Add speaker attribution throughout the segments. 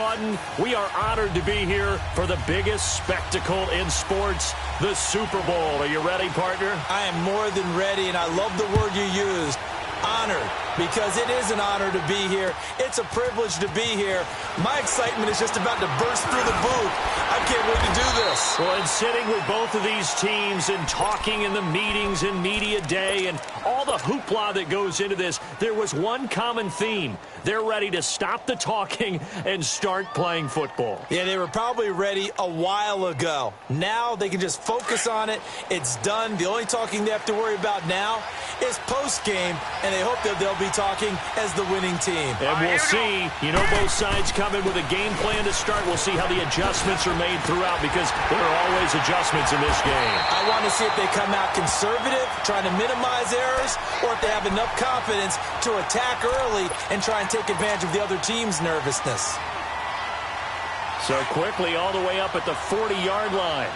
Speaker 1: button. We are honored to be here for the biggest spectacle in sports, the Super Bowl. Are you ready, partner?
Speaker 2: I am more than ready, and I love the word you used. Honored, because it is an honor to be here. It's a privilege to be here. My excitement is just about to burst through the booth. I can't wait to do this.
Speaker 1: Well, and sitting with both of these teams and talking in the meetings and media day and all the hoopla that goes into this, there was one common theme. They're ready to stop the talking and start playing football.
Speaker 2: Yeah, they were probably ready a while ago. Now they can just focus on it. It's done. The only talking they have to worry about now is post-game, and they hope that they'll be talking as the winning team.
Speaker 1: And we'll see. You know, both sides come in with a game plan to start. We'll see how the adjustments are made throughout, because there are always adjustments in this game.
Speaker 2: I want to see if they come out conservative, trying to minimize errors, or if they have enough confidence to attack early and try and take advantage of the other team's nervousness.
Speaker 1: So quickly all the way up at the 40-yard line.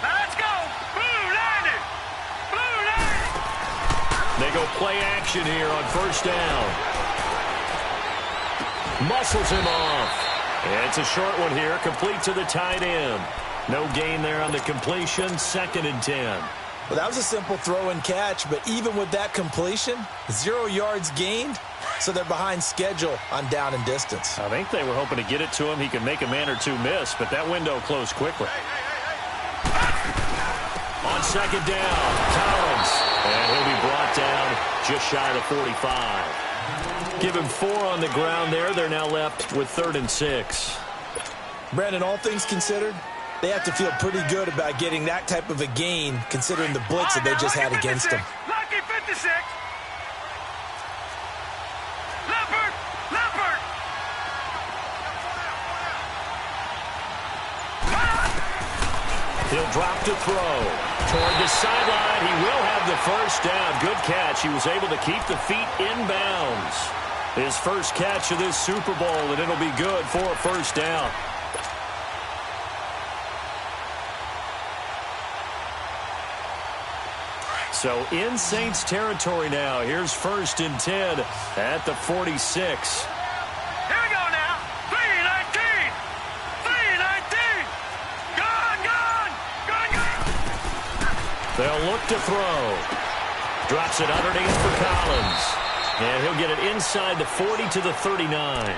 Speaker 3: Let's go! Blue Lightning! Blue Lightning!
Speaker 1: They go play action here on first down. Muscles him off. And it's a short one here, complete to the tight end. No gain there on the completion, 2nd and 10.
Speaker 2: Well, that was a simple throw and catch, but even with that completion, 0 yards gained, so they're behind schedule on down and distance.
Speaker 1: I think they were hoping to get it to him. He could make a man or two miss, but that window closed quickly. On 2nd down, Collins, and he'll be brought down just shy of the 45. Give him 4 on the ground there. They're now left with 3rd and 6.
Speaker 2: Brandon, all things considered, they have to feel pretty good about getting that type of a gain, considering the blitz that they just had against them.
Speaker 3: Lucky 56. Leopard! Leopard!
Speaker 1: He'll drop to throw. Toward the sideline, he will have the first down. Good catch. He was able to keep the feet in bounds. His first catch of this Super Bowl, and it'll be good for a first down. So in Saints territory now. Here's 1st and 10 at the 46.
Speaker 3: Here we go now. 319. 319. Gone, gone. Gone, gone.
Speaker 1: They'll look to throw. Drops it underneath for Collins. And he'll get it inside the 40 to the 39.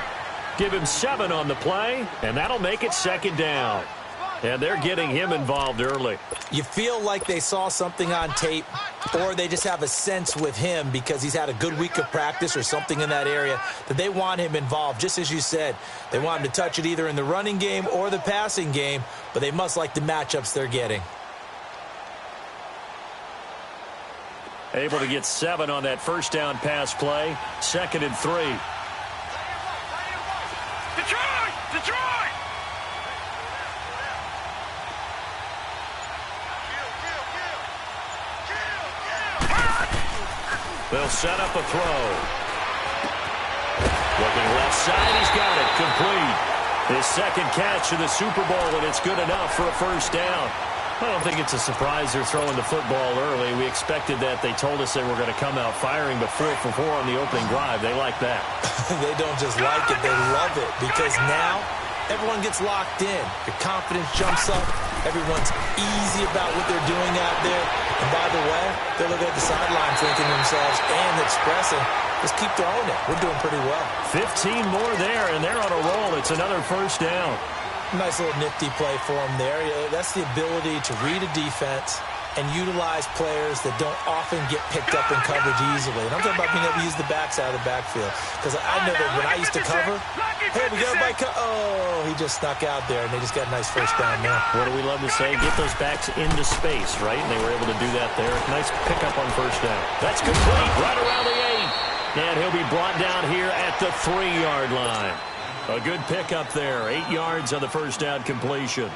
Speaker 1: Give him 7 on the play, and that'll make it 2nd down. And they're getting him involved early.
Speaker 2: You feel like they saw something on tape, or they just have a sense with him because he's had a good week of practice or something in that area that they want him involved. Just as you said, they want him to touch it either in the running game or the passing game, but they must like the matchups they're getting.
Speaker 1: Able to get 7 on that first down pass play. 2nd and 3.
Speaker 3: Detroit! Detroit!
Speaker 1: They'll set up a throw. Looking left side, he's got it. Complete. His 2nd catch of the Super Bowl, and it's good enough for a first down. I don't think it's a surprise they're throwing the football early. We expected that. They told us they were going to come out firing, but 4 for 4 on the opening drive. They like that.
Speaker 2: They don't just like it, they love it, because now everyone gets locked in. Your confidence jumps up. Everyone's easy about what they're doing out there. And by the way, they're looking at the sidelines thinking to themselves and expressing, just keep throwing it. We're doing pretty well.
Speaker 1: 15 more there, and they're on a roll. It's another first down.
Speaker 2: Nice little nifty play for them there. That's the ability to read a defense and utilize players that don't often get picked up in coverage easily. And I'm talking about being able to use the backs out of the backfield. Because I know that when I used to cover, hey, we got a bike. Oh, he just snuck out there, and they just got a nice first down there.
Speaker 1: What do we love to say? Get those backs into space, right? And they were able to do that there. Nice pickup on first down. That's complete right around the 8. And he'll be brought down here at the 3-yard line. A good pickup there. 8 yards on the first down completion.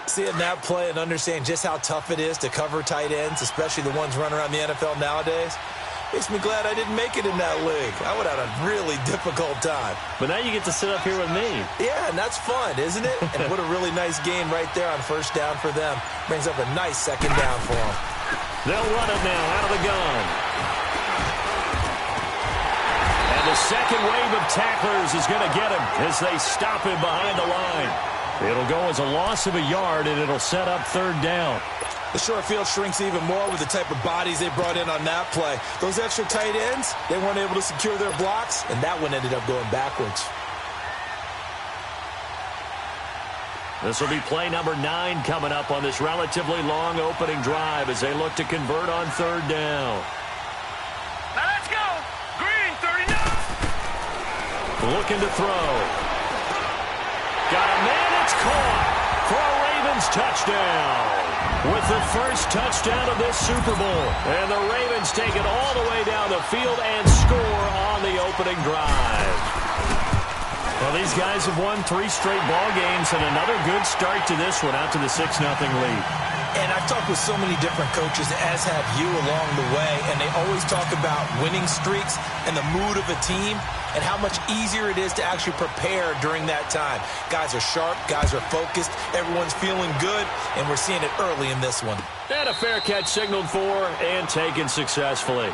Speaker 2: Seeing that play and understand just how tough it is to cover tight ends, especially the ones running around the NFL nowadays, makes me glad I didn't make it in that league. I would have had a really difficult time.
Speaker 1: But now you get to sit up here with me.
Speaker 2: Yeah, and that's fun, isn't it? And what a really nice game right there on first down for them. Brings up a nice 2nd down for them.
Speaker 1: They'll run it now out of the gun. second wave of tacklers is going to get him as they stop him behind the line. It'll go as a loss of a yard, and it'll set up third down.
Speaker 2: The short field shrinks even more with the type of bodies they brought in on that play. Those extra tight ends, they weren't able to secure their blocks, and that one ended up going backwards.
Speaker 1: This will be play number 9 coming up on this relatively long opening drive as they look to convert on third down.
Speaker 3: Now let's go. Green, 39.
Speaker 1: Looking to throw. Got a man, it's caught for a Ravens touchdown. With the first touchdown of this Super Bowl. And the Ravens take it all the way down the field and score on the opening drive. Well, these guys have won 3 straight ball games and another good start to this one out to the 6-0 lead.
Speaker 2: And I've talked with so many different coaches, as have you along the way, and they always talk about winning streaks and the mood of a team and how much easier it is to actually prepare during that time. Guys are sharp, guys are focused, everyone's feeling good, and we're seeing it early in this one.
Speaker 1: And a fair catch signaled for and taken successfully.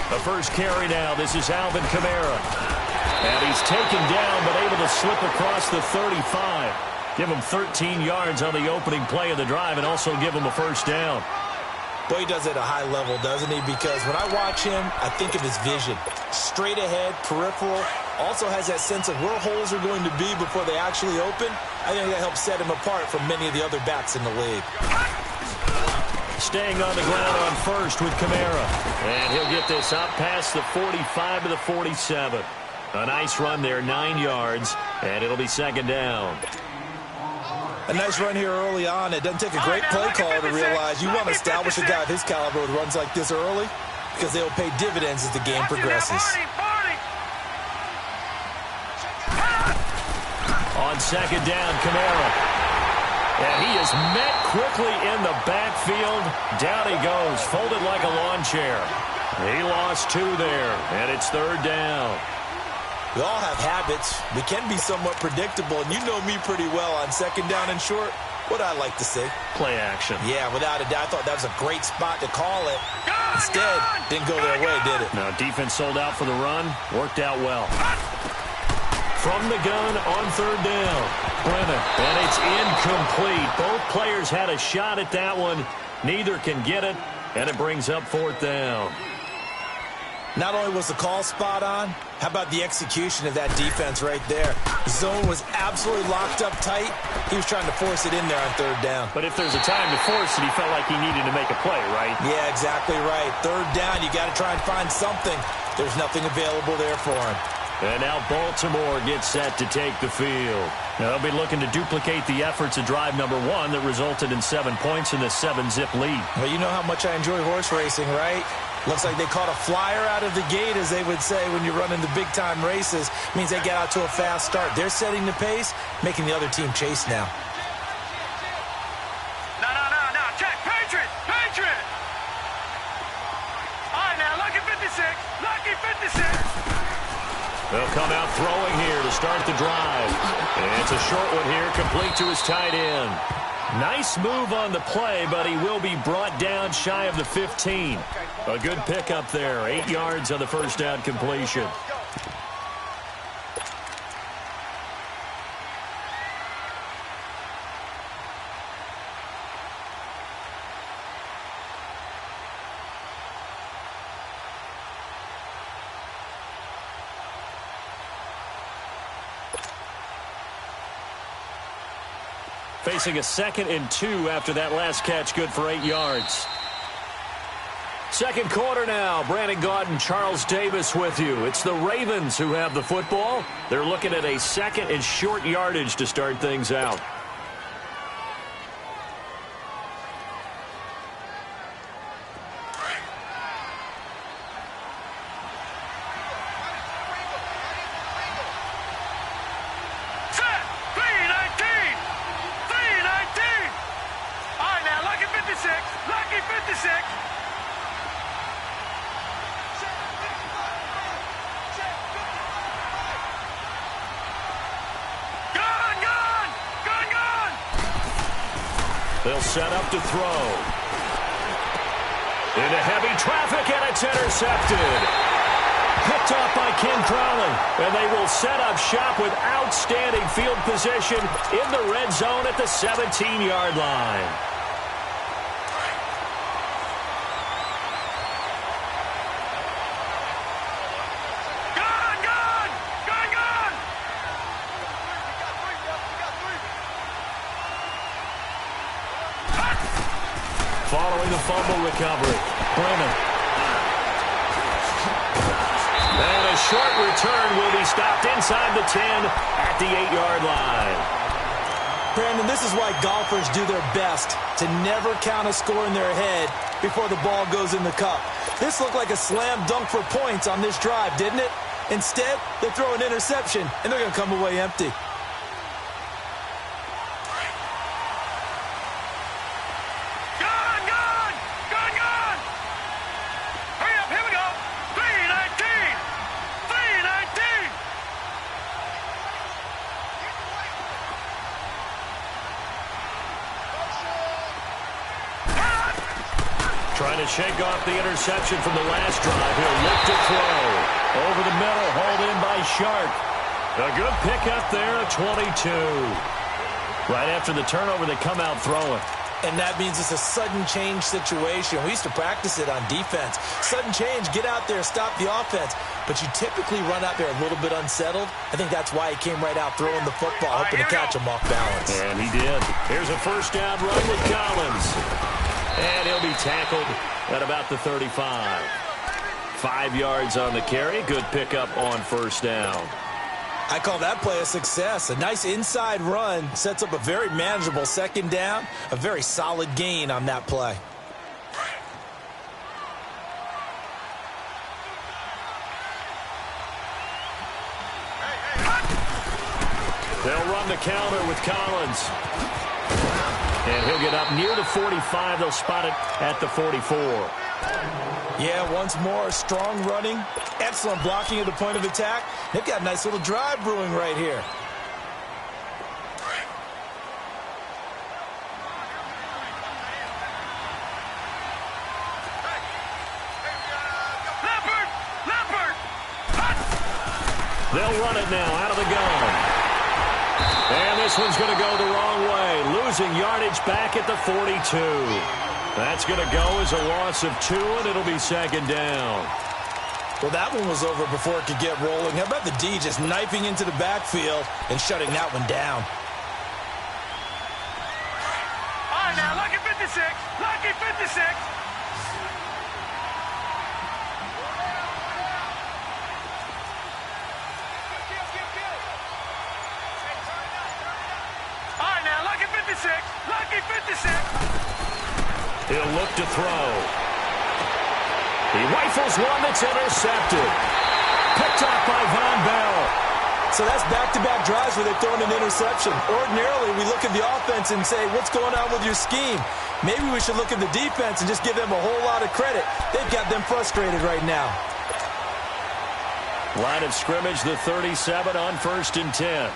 Speaker 1: The first carry now. This is Alvin Kamara. And he's taken down but able to slip across the 35. Give him 13 yards on the opening play of the drive and also give him a first down.
Speaker 2: Boy, he does it at a high level, doesn't he? Because when I watch him, I think of his vision. Straight ahead, peripheral. Also has that sense of where holes are going to be before they actually open. I think that helps set him apart from many of the other backs in the league.
Speaker 1: Staying on the ground on first with Kamara. And he'll get this up past the 45 to the 47. A nice run there, 9 yards, and it'll be second down.
Speaker 2: A nice run here early on. It doesn't take a great play caller to realize you want to establish a guy of his caliber with runs like this early because they'll pay dividends as the game progresses.
Speaker 1: On second down, Kamara. And he is met quickly in the backfield. Down he goes, folded like a lawn chair. He lost 2 there, and it's third down.
Speaker 2: We all have habits. We can be somewhat predictable, and you know me pretty well on second down and short. What I like to say?
Speaker 1: Play action.
Speaker 2: Yeah, without a doubt. I thought that was a great spot to call it. Instead, didn't go their way, did it?
Speaker 1: Now, defense sold out for the run. Worked out well. From the gun on third down. Brennan. And it's incomplete. Both players had a shot at that one. Neither can get it, and it brings up fourth down.
Speaker 2: Not only was the call spot on, how about the execution of that defense right there? The zone was absolutely locked up tight. He was trying to force it in there on third down.
Speaker 1: But if there's a time to force it, he felt like he needed to make a play, right?
Speaker 2: Yeah, exactly right. Third down, you got to try and find something. There's nothing available there for him.
Speaker 1: And now Baltimore gets set to take the field. Now they'll be looking to duplicate the efforts of drive number 1 that resulted in 7 points in the 7-zip lead.
Speaker 2: Well, you know how much I enjoy horse racing, right? Looks like they caught a flyer out of the gate, as they would say when you're running the big-time races. Means they get out to a fast start. They're setting the pace, making the other team chase now.
Speaker 3: No. Check. Patriot. All right, now, lucky 56. Lucky 56.
Speaker 1: They'll come out throwing here to start the drive. And it's a short one here, complete to his tight end. Nice move on the play, but he will be brought down shy of the 15. A good pickup there, 8 yards on the first down completion. Facing a 2nd and 2 after that last catch, good for 8 yards. Second quarter now. Brandon Gaudin, Charles Davis with you. It's the Ravens who have the football. They're looking at a 2nd and short yardage to start things out.
Speaker 3: Set. 319.
Speaker 1: They'll set up to throw. Into heavy traffic, and it's intercepted. Picked off by Ken Crowley. And they will set up shop with outstanding field position in the red zone at the 17-yard line. Following the fumble recovery, Brennan. And a short return will be stopped inside the 10 at the 8-yard line.
Speaker 2: Brandon, this is why golfers do their best to never count a score in their head before the ball goes in the cup. This looked like a slam dunk for points on this drive, didn't it? Instead, they throw an interception, and they're going to come away empty.
Speaker 1: Trying to shake off the interception from the last drive. He'll look to throw. Over the middle, hauled in by Sharp. A good pickup there at 22. Right after the turnover, they come out throwing.
Speaker 2: And that means it's a sudden change situation. We used to practice it on defense. Sudden change, get out there, stop the offense. But you typically run out there a little bit unsettled. I think that's why he came right out throwing the football, hoping to catch him off balance.
Speaker 1: And he did. Here's a first down run with Collins. And he'll be tackled at about the 35. 5 yards on the carry. Good pickup on first down.
Speaker 2: I call that play a success. A nice inside run sets up a very manageable second down. A very solid gain on that play.
Speaker 1: They'll run the counter with Collins. And he'll get up near the 45. They'll spot it at the 44.
Speaker 2: Yeah, once more, strong running. Excellent blocking at the point of attack. They've got a nice little drive brewing right here.
Speaker 1: They'll run it now out of the gun. And this one's going to go the wrong way. Losing yardage back at the 42. That's going to go as a loss of 2, and it'll be second down.
Speaker 2: Well, that one was over before it could get rolling. How about the D just knifing into the backfield and shutting that one down?
Speaker 3: All right, now, lucky 56. Lucky 56. Lucky 56.
Speaker 1: He'll look to throw. He rifles one that's intercepted. Picked off by Von Bell.
Speaker 2: So that's back-to-back drives where they've thrown an interception. Ordinarily, we look at the offense and say, what's going on with your scheme? Maybe we should look at the defense and just give them a whole lot of credit. They've got them frustrated right now.
Speaker 1: Line of scrimmage, the 37 on 1st and 10.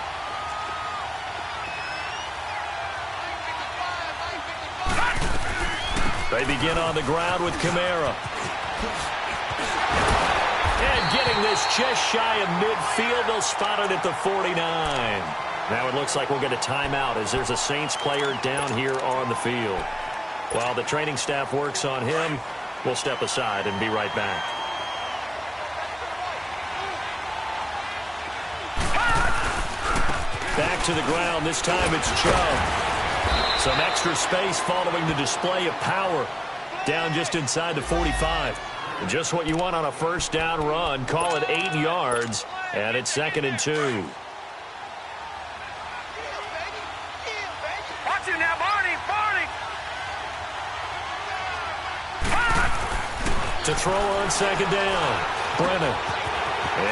Speaker 1: They begin on the ground with Kamara. And getting this just shy of midfield, they'll spot it at the 49. Now it looks like we'll get a timeout as there's a Saints player down here on the field. While the training staff works on him, we'll step aside and be right back. Back to the ground. This time it's Chubb. Some extra space following the display of power. Down just inside the 45. Just what you want on a first down run. Call it 8 yards. And it's 2nd and 2.
Speaker 3: Watch it now, Barney. Barney.
Speaker 1: To throw on 2nd down. Brennan.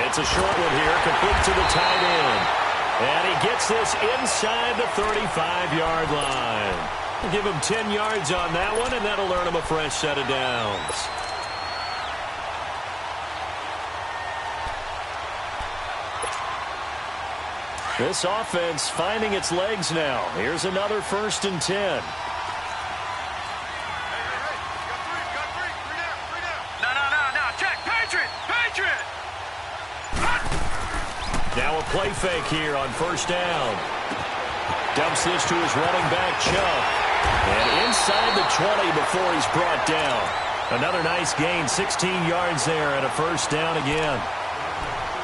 Speaker 1: It's a short one here. Complete to the tight end. And he gets this inside the 35-yard line. We'll give him 10 yards on that one, and that'll earn him a fresh set of downs. This offense finding its legs now. Here's another 1st and 10. play fake here on first down. Dumps this to his running back, Chubb. And inside the 20 before he's brought down. Another nice gain, 16 yards there and a first down again.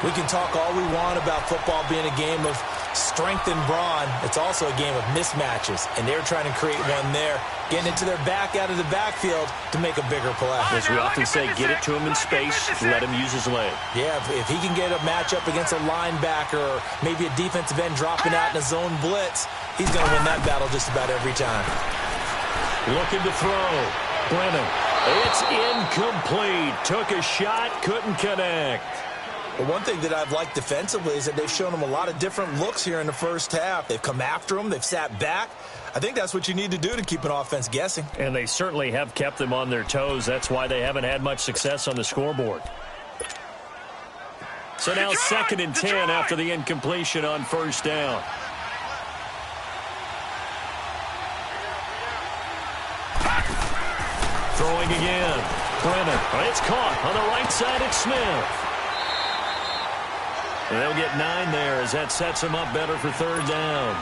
Speaker 2: We can talk all we want about football being a game of strength and brawn. It's also a game of mismatches, and they're trying to create one there, getting it to their back out of the backfield to make a bigger play.
Speaker 1: As we often say, get it to him in space, let him use his leg.
Speaker 2: Yeah, if he can get a matchup against a linebacker or maybe a defensive end dropping out in a zone blitz, he's going to win that battle just about every time.
Speaker 1: Looking to throw. Brennan. It's incomplete. Took a shot, couldn't connect.
Speaker 2: Well, one thing that I've liked defensively is that they've shown him a lot of different looks here in the first half. They've come after him. They've sat back. I think that's what you need to do to keep an offense guessing.
Speaker 1: And they certainly have kept them on their toes. That's why they haven't had much success on the scoreboard. So now 2nd and 10 after the incompletion on first down. Throwing again. Brennan. It's caught on the right side. It's Smith. And they'll get 9 there as that sets them up better for third down.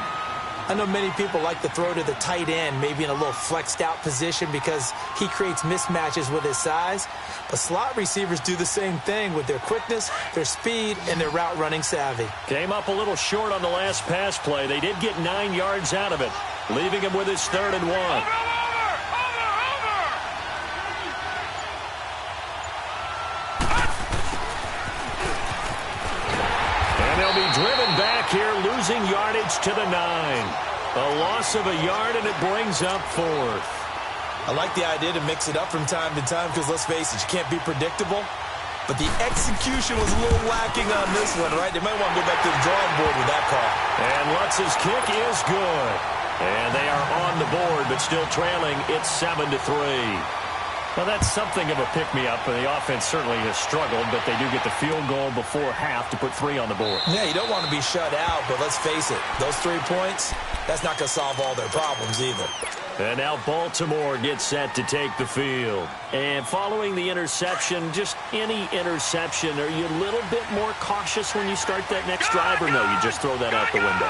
Speaker 2: I know many people like to throw to the tight end, maybe in a little flexed out position because he creates mismatches with his size. But slot receivers do the same thing with their quickness, their speed, and their route running savvy.
Speaker 1: Came up a little short on the last pass play. They did get 9 yards out of it, leaving him with his 3rd and 1. Be driven back here, losing yardage to the 9. A loss of a yard, and it brings up 4th.
Speaker 2: I like the idea to mix it up from time to time because, let's face it, you can't be predictable. But the execution was a little lacking on this one, right? They might want to go back to the drawing board with that call.
Speaker 1: And Lutz's kick is good. And they are on the board, but still trailing. It's 7-3. Well, that's something of a pick-me-up, and the offense certainly has struggled, but they do get the field goal before half to put 3 on the board.
Speaker 2: Yeah, you don't want to be shut out, but let's face it, those 3 points, that's not going to solve all their problems either.
Speaker 1: And now Baltimore gets set to take the field. And following the interception, just any interception, are you a little bit more cautious when you start that next drive, or no, you just throw that out the window?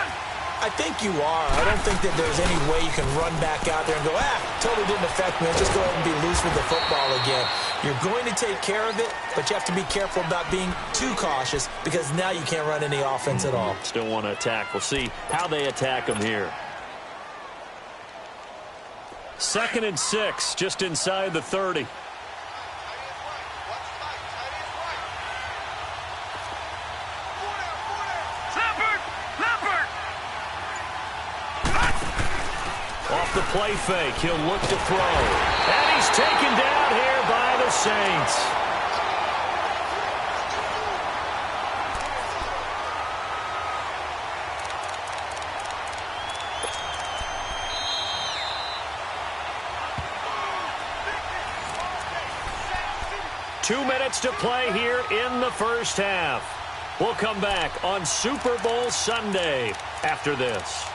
Speaker 2: I think you are. I don't think that there's any way you can run back out there and go, totally didn't affect me. Let's just go ahead and be loose with the football again. You're going to take care of it, but you have to be careful about being too cautious because now you can't run any offense at all.
Speaker 1: Still want to attack. We'll see how they attack them here. 2nd and 6, just inside the 30. Off the play fake, he'll look to throw. And he's taken down here by the Saints. Two minutes to play here in the first half. We'll come back on Super Bowl Sunday after this.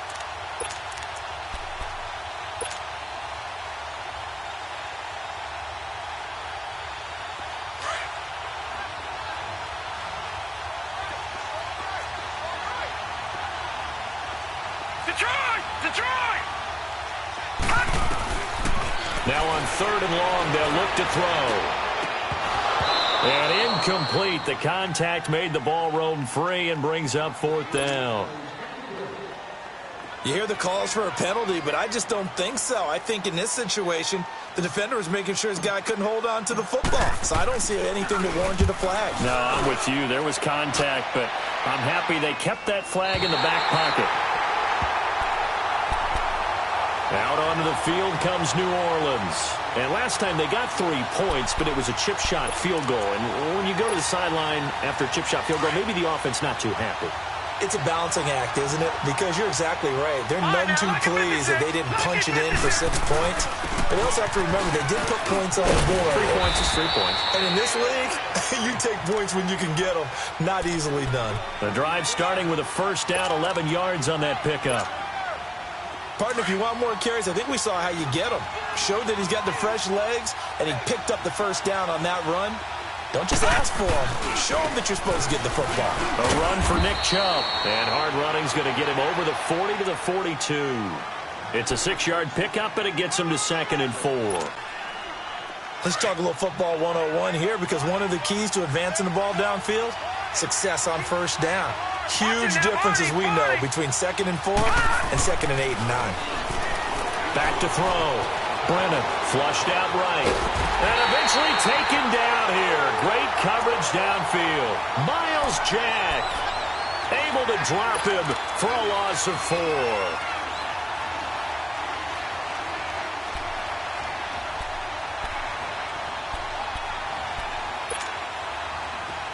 Speaker 1: Now on 3rd and long, they'll look to throw. And incomplete. The contact made the ball roam free and brings up 4th down.
Speaker 2: You hear the calls for a penalty, but I just don't think so. I think in this situation, the defender was making sure his guy couldn't hold on to the football. So I don't see anything that warranted a flag.
Speaker 1: No, I'm with you. There was contact, but I'm happy they kept that flag in the back pocket. Out onto the field comes New Orleans. And last time they got 3 points, but it was a chip shot field goal. And when you go to the sideline after a chip shot field goal, maybe the offense not too happy.
Speaker 2: It's a balancing act, isn't it? Because you're exactly right. They're none too pleased that they didn't punch it in for 6 points. But they also have to remember they did put points on the board.
Speaker 1: 3 points is 3 points.
Speaker 2: And in this league, you take points when you can get them. Not easily done.
Speaker 1: The drive starting with a first down, 11 yards on that pickup.
Speaker 2: Partner, if you want more carries, I think we saw how you get him. Showed that he's got the fresh legs, and he picked up the first down on that run. Don't just ask for them. Show them that you're supposed to get the football.
Speaker 1: A run for Nick Chubb. And hard running's going to get him over the 40 to the 42. It's a 6-yard pickup, and it gets him to 2nd and 4.
Speaker 2: Let's talk a little football 101 here, because one of the keys to advancing the ball downfield, success on first down. Huge differences, we know, between 2nd and 4 and 2nd and 8 and 9.
Speaker 1: Back to throw. Brennan flushed out right. And eventually taken down here. Great coverage downfield. Miles Jack able to drop him for a loss of 4.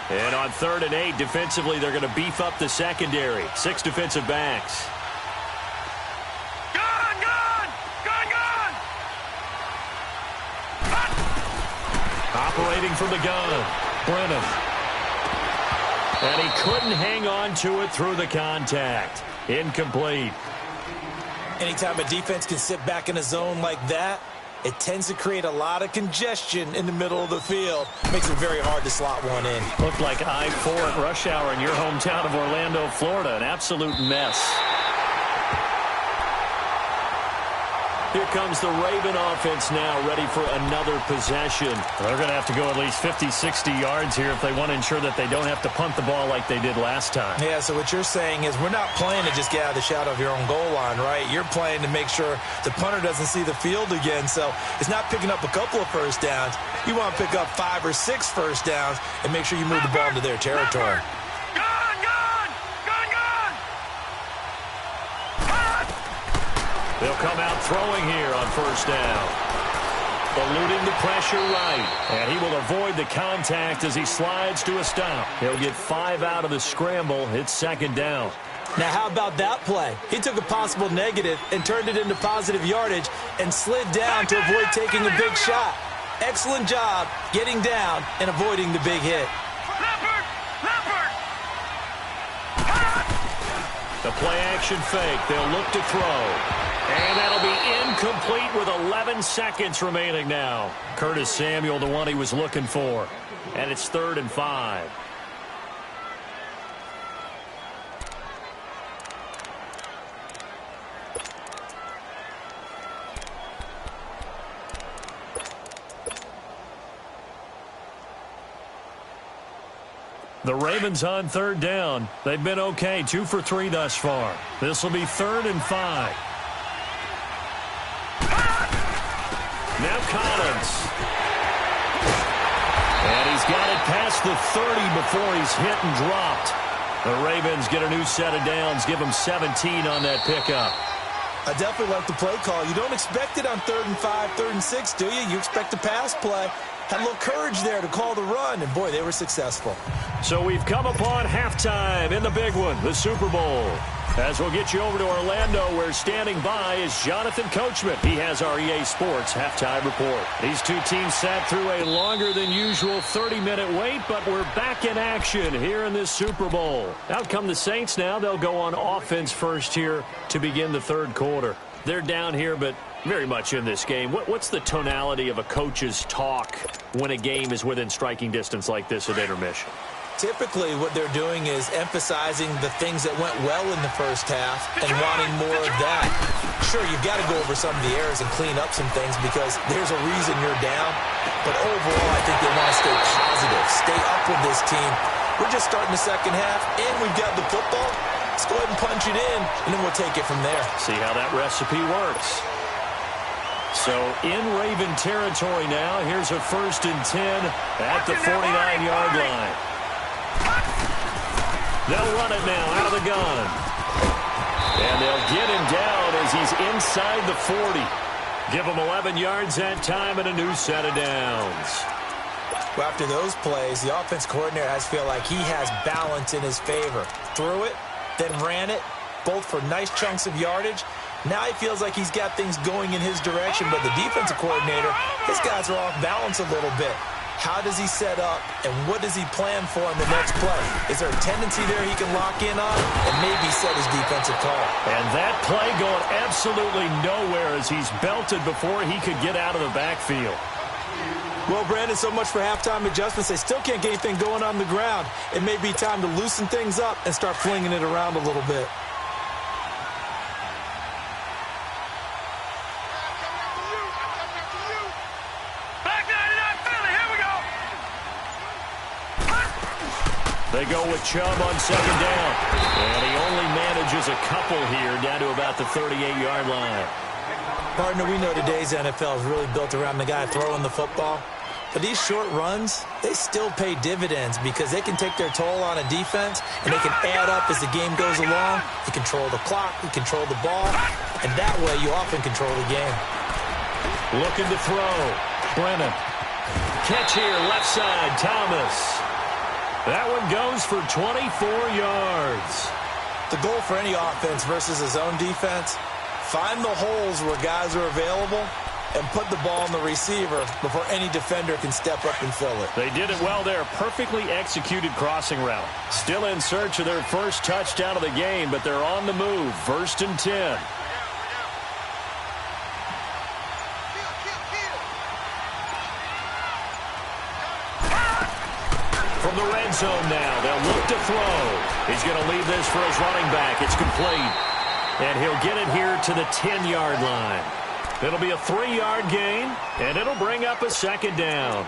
Speaker 1: And on 3rd and 8, defensively, they're going to beef up the secondary. 6 defensive backs. Operating from the gun, Brennan. And he couldn't hang on to it through the contact. Incomplete.
Speaker 2: Anytime a defense can sit back in a zone like that, it tends to create a lot of congestion in the middle of the field. Makes it very hard to slot one in.
Speaker 1: Looked like I-4 at rush hour in your hometown of Orlando, Florida. An absolute mess. Here comes the Raven offense now, ready for another possession. They're going to have to go at least 50, 60 yards here if they want to ensure that they don't have to punt the ball like they did last time.
Speaker 2: Yeah, so what you're saying is we're not playing to just get out of the shadow of your own goal line, right? You're playing to make sure the punter doesn't see the field again. So it's not picking up a couple of first downs. You want to pick up 5 or 6 first downs and make sure you move the ball into their territory.
Speaker 1: They'll come out throwing here on first down. Eluding the pressure right. And he will avoid the contact as he slides to a stop. He'll get 5 out of the scramble. It's 2nd down.
Speaker 2: Now, how about that play? He took a possible negative and turned it into positive yardage and slid down to avoid taking a big shot. Excellent job getting down and avoiding the big hit.
Speaker 1: The play-action fake. They'll look to throw. And that'll be incomplete with 11 seconds remaining now. Curtis Samuel, the one he was looking for. And it's 3rd and 5. The Ravens on 3rd down. They've been okay, 2 for 3 thus far. This will be 3rd and 5. Now Collins. And he's got it past the 30 before he's hit and dropped. The Ravens get a new set of downs, give them 17 on that pickup.
Speaker 2: I definitely like the play call. You don't expect it on 3rd and 5, 3rd and 6, do you? You expect a pass play. Had a little courage there to call the run, and boy, they were successful.
Speaker 1: So we've come upon halftime in the big one, the Super Bowl. As we'll get you over to Orlando, where standing by is Jonathan Coachman. He has our EA Sports halftime report. These two teams sat through a longer than usual 30-minute wait, but we're back in action here in this Super Bowl. Out come the Saints now. They'll go on offense first here to begin the 3rd quarter. They're down here, but very much in this game. What's the tonality of a coach's talk when a game is within striking distance like this at intermission?
Speaker 2: Typically, what they're doing is emphasizing the things that went well in the first half and wanting more of that. Sure, you've got to go over some of the errors and clean up some things because there's a reason you're down. But overall, I think they want to stay positive, stay up with this team. We're just starting the second half, and we've got the football. Let's go ahead and punch it in, and then we'll take it from there.
Speaker 1: See how that recipe works. So in Raven territory now, here's a 1st and 10 at the 49-yard line. They'll run it now out of the gun. And they'll get him down as he's inside the 40. Give him 11 yards that time and a new set of downs.
Speaker 2: Well, after those plays, the offense coordinator has feel like he has balance in his favor. Threw it, then ran it, both for nice chunks of yardage. Now he feels like he's got things going in his direction, but the defensive coordinator, his guys are off balance a little bit. How does he set up, and what does he plan for in the next play? Is there a tendency there he can lock in on and maybe set his defensive call?
Speaker 1: And that play going absolutely nowhere as he's belted before he could get out of the backfield.
Speaker 2: Well, Brandon, so much for halftime adjustments. They still can't get anything going on the ground. It may be time to loosen things up and start flinging it around a little bit.
Speaker 1: They go with Chubb on second down. And he only manages a couple here down to about the 38-yard line.
Speaker 2: Partner, we know today's NFL is really built around the guy throwing the football. But these short runs, they still pay dividends because they can take their toll on a defense, and they can add up as the game goes along. You control the clock, you control the ball, and that way you often control the game.
Speaker 1: Looking to throw. Brennan. Catch here, left side, Thomas. That one goes for 24 yards.
Speaker 2: The goal for any offense versus a zone defense, find the holes where guys are available and put the ball on the receiver before any defender can step up and fill it.
Speaker 1: They did it well there. Perfectly executed crossing route. Still in search of their first touchdown of the game, but they're on the move. 1st and 10. From the red zone now, they'll look to throw. He's going to leave this for his running back. It's complete. And he'll get it here to the 10-yard line. It'll be a 3-yard gain, and it'll bring up a second down.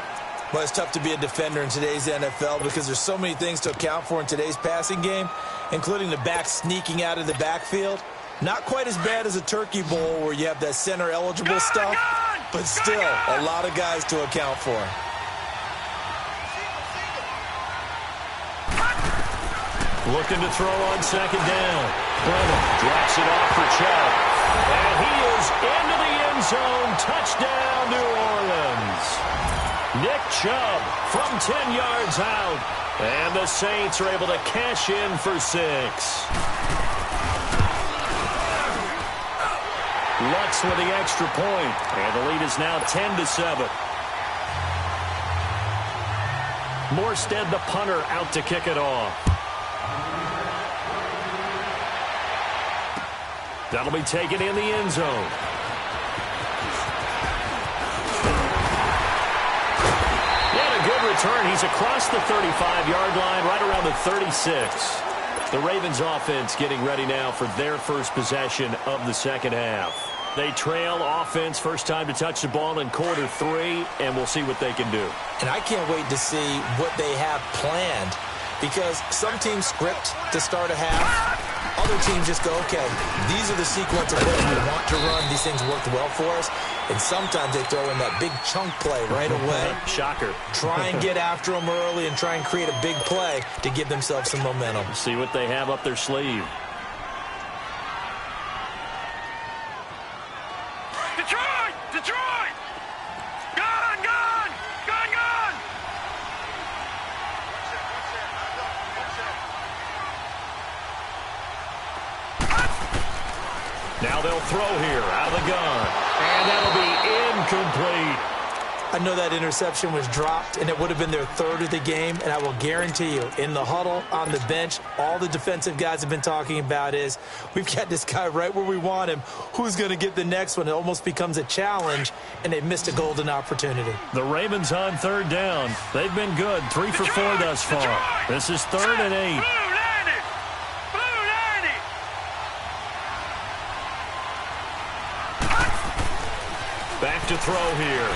Speaker 2: Well, it's tough to be a defender in today's NFL because there's so many things to account for in today's passing game, including the back sneaking out of the backfield. Not quite as bad as a turkey bowl where you have that center-eligible stuff, but still a lot of guys to account for.
Speaker 1: Looking to throw on second down. Brennan drops it off for Chubb. And he is into the end zone. Touchdown, New Orleans. Nick Chubb from 10 yards out. And the Saints are able to cash in for 6. Lutz with the extra point. And the lead is now 10-7. Morstead, the punter, out to kick it off. That'll be taken in the end zone. And a good return. He's across the 35-yard line, right around the 36. The Ravens offense getting ready now for their first possession of the second half. They trail offense, first time to touch the ball in quarter 3, and we'll see what they can do.
Speaker 2: And I can't wait to see what they have planned, because some teams script to start a half. Other teams just go, okay, these are the sequence of plays we want to run. These things worked well for us. And sometimes they throw in that big chunk play right away.
Speaker 1: Shocker.
Speaker 2: Try and get after them early and try and create a big play to give themselves some momentum.
Speaker 1: See what they have up their sleeve.
Speaker 3: Detroit! Detroit! Gone! Gone! Gone! Gone!
Speaker 1: Now they'll throw here out of the gun. And that'll be incomplete.
Speaker 2: I know that interception was dropped, and it would have been their 3rd of the game, and I will guarantee you, in the huddle, on the bench, all the defensive guys have been talking about is, we've got this guy right where we want him. Who's going to get the next one? It almost becomes a challenge, and they missed a golden opportunity.
Speaker 1: The Ravens on 3rd down. They've been good, 3 for 4 thus far. This is 3rd and 8. Back to throw here.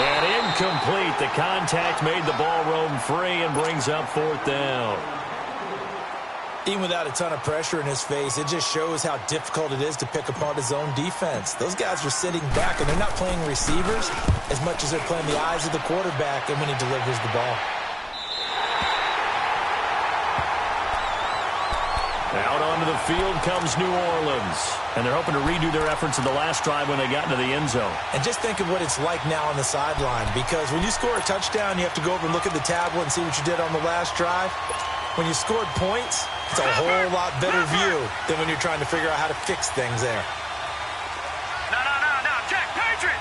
Speaker 1: And incomplete. The contact made the ball roam free and brings up 4th down.
Speaker 2: Even without a ton of pressure in his face, it just shows how difficult it is to pick apart his own defense. Those guys are sitting back, and they're not playing receivers as much as they're playing the eyes of the quarterback and when he delivers the ball.
Speaker 1: Out onto the field comes New Orleans. And they're hoping to redo their efforts in the last drive when they got into the end zone.
Speaker 2: And just think of what it's like now on the sideline, because when you score a touchdown, you have to go over and look at the tablet and see what you did on the last drive. When you scored points, it's a whole lot better view than when you're trying to figure out how to fix things there.
Speaker 3: No, Jack, Patriot!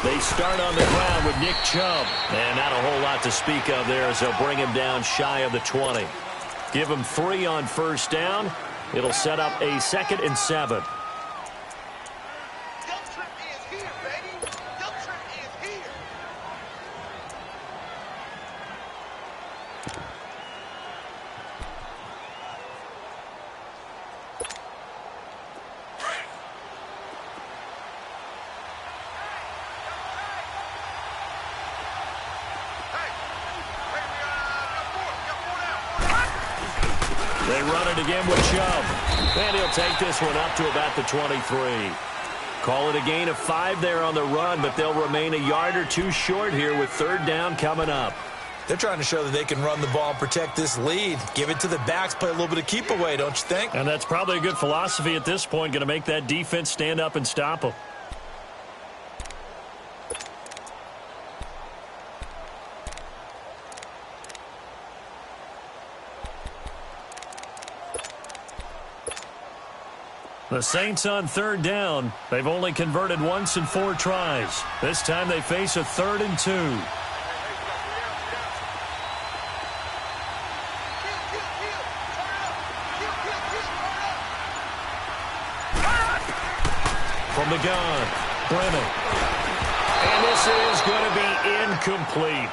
Speaker 1: They start on the ground with Nick Chubb. And not a whole lot to speak of there as they'll bring him down shy of the 20. Give him 3 on first down. It'll set up a 2nd and 7. They run it again with Chubb. And he'll take this one up to about the 23. Call it a gain of 5 there on the run, but they'll remain a yard or two short here with third down coming up.
Speaker 2: They're trying to show that they can run the ball and protect this lead. Give it to the backs, play a little bit of keep away, don't you think?
Speaker 1: And that's probably a good philosophy at this point, going to make that defense stand up and stop them. The Saints on third down. They've only converted once in 4 tries. This time they face a 3rd and 2. From the gun, Brennan. And this is going to be incomplete.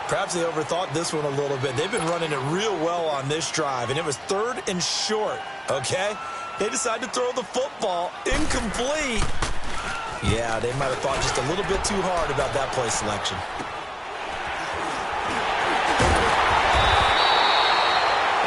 Speaker 2: Perhaps they overthought this one a little bit. They've been running it real well on this drive, and it was 3rd and short, okay? They decided to throw the football incomplete. Yeah, they might have thought just a little bit too hard about that play selection.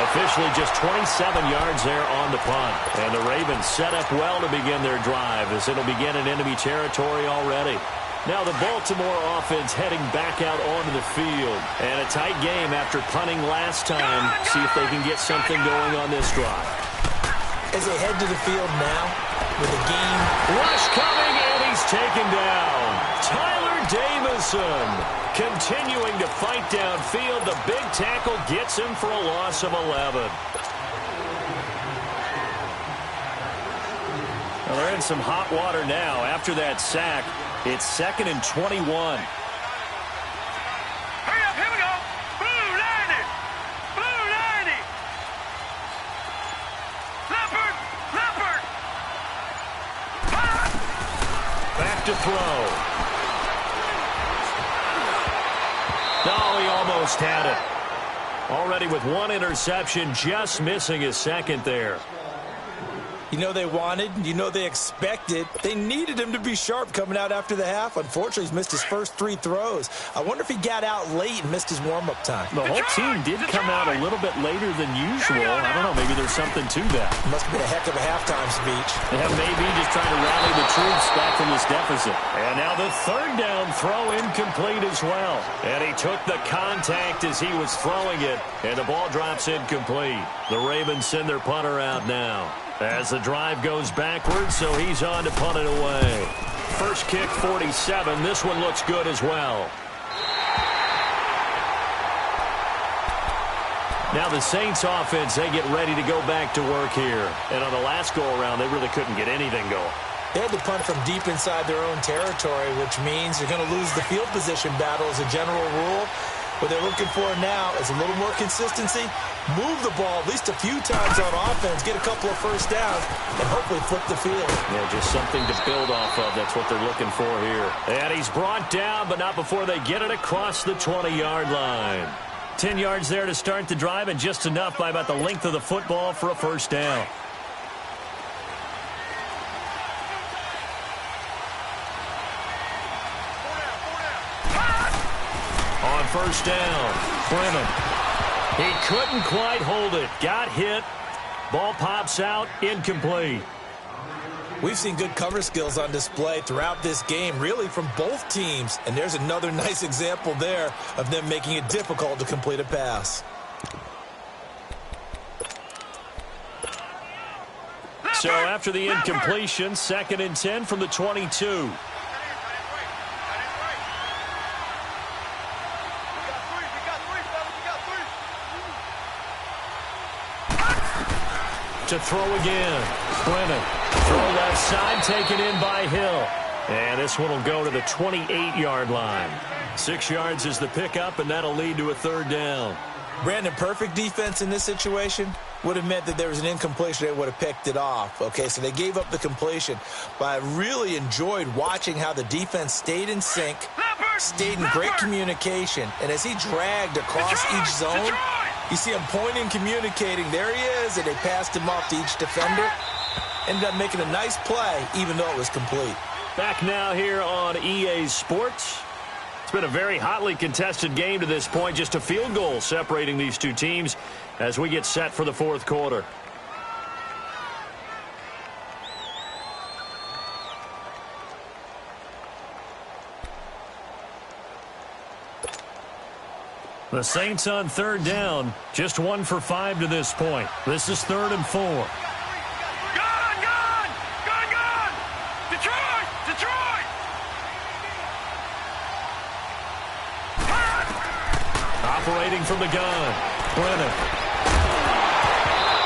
Speaker 1: Officially just 27 yards there on the punt. And the Ravens set up well to begin their drive as it'll begin in enemy territory already. Now the Baltimore offense heading back out onto the field. And a tight game after punting last time. See if they can get something going on this drive.
Speaker 2: As they head to the field now with a game.
Speaker 1: Rush coming, and he's taken down. Tyler Davison continuing to fight downfield. The big tackle gets him for a loss of 11. Well, they're in some hot water now. After that sack, it's 2nd and 21. To throw. Oh, he almost had it. Already with 1 interception, just missing his 2nd there.
Speaker 2: You know they wanted, you know they expected. They needed him to be sharp coming out after the half. Unfortunately, he's missed his first 3 throws. I wonder if he got out late and missed his warm-up time.
Speaker 1: The whole team did come out a little bit later than usual. I don't know, maybe there's something to that.
Speaker 2: Must have been a heck of a halftime speech.
Speaker 1: Yeah, maybe just trying to rally the troops back from this deficit. And now the 3rd down throw incomplete as well. And he took the contact as he was throwing it, and the ball drops incomplete. The Ravens send their punter out now. As the drive goes backwards, so he's on to punt it away. First kick, 47. This one looks good as well. Now the Saints offense, they get ready to go back to work here. And on the last go-around, they really couldn't get anything going.
Speaker 2: They had to punt from deep inside their own territory, which means you're going to lose the field position battle as a general rule. What they're looking for now is a little more consistency, move the ball at least a few times on offense, get a couple of first downs, and hopefully flip the field.
Speaker 1: Yeah, just something to build off of. That's what they're looking for here. And he's brought down, but not before they get it across the 20-yard line. 10 yards there to start the drive, and just enough by about the length of the football for a first down. On first down, Brennan. He couldn't quite hold it. Got hit. Ball pops out, incomplete.
Speaker 2: We've seen good cover skills on display throughout this game, really from both teams. And there's another nice example there of them making it difficult to complete a pass.
Speaker 1: So after the incompletion, 2nd and 10 from the 22. To throw again. Brennan. Throw left side, taken in by Hill. And this one will go to the 28-yard line. 6 yards is the pickup, and that'll lead to a third down.
Speaker 2: Brandon, perfect defense in this situation would have meant that there was an incompletion. They would have picked it off. Okay, so they gave up the completion. But I really enjoyed watching how the defense stayed in sync, stayed in great communication. And as he dragged across each zone, you see him pointing, communicating. There he is, and they passed him off to each defender. Ended up making a nice play, even though it was complete.
Speaker 1: Back now here on EA Sports. It's been a very hotly contested game to this point. Just a field goal separating these two teams. as we get set for the fourth quarter. The Saints on third down, just 1 for 5 to this point. This is 3rd and 4.
Speaker 3: Gone! Detroit!
Speaker 1: Operating from the gun, Brennan.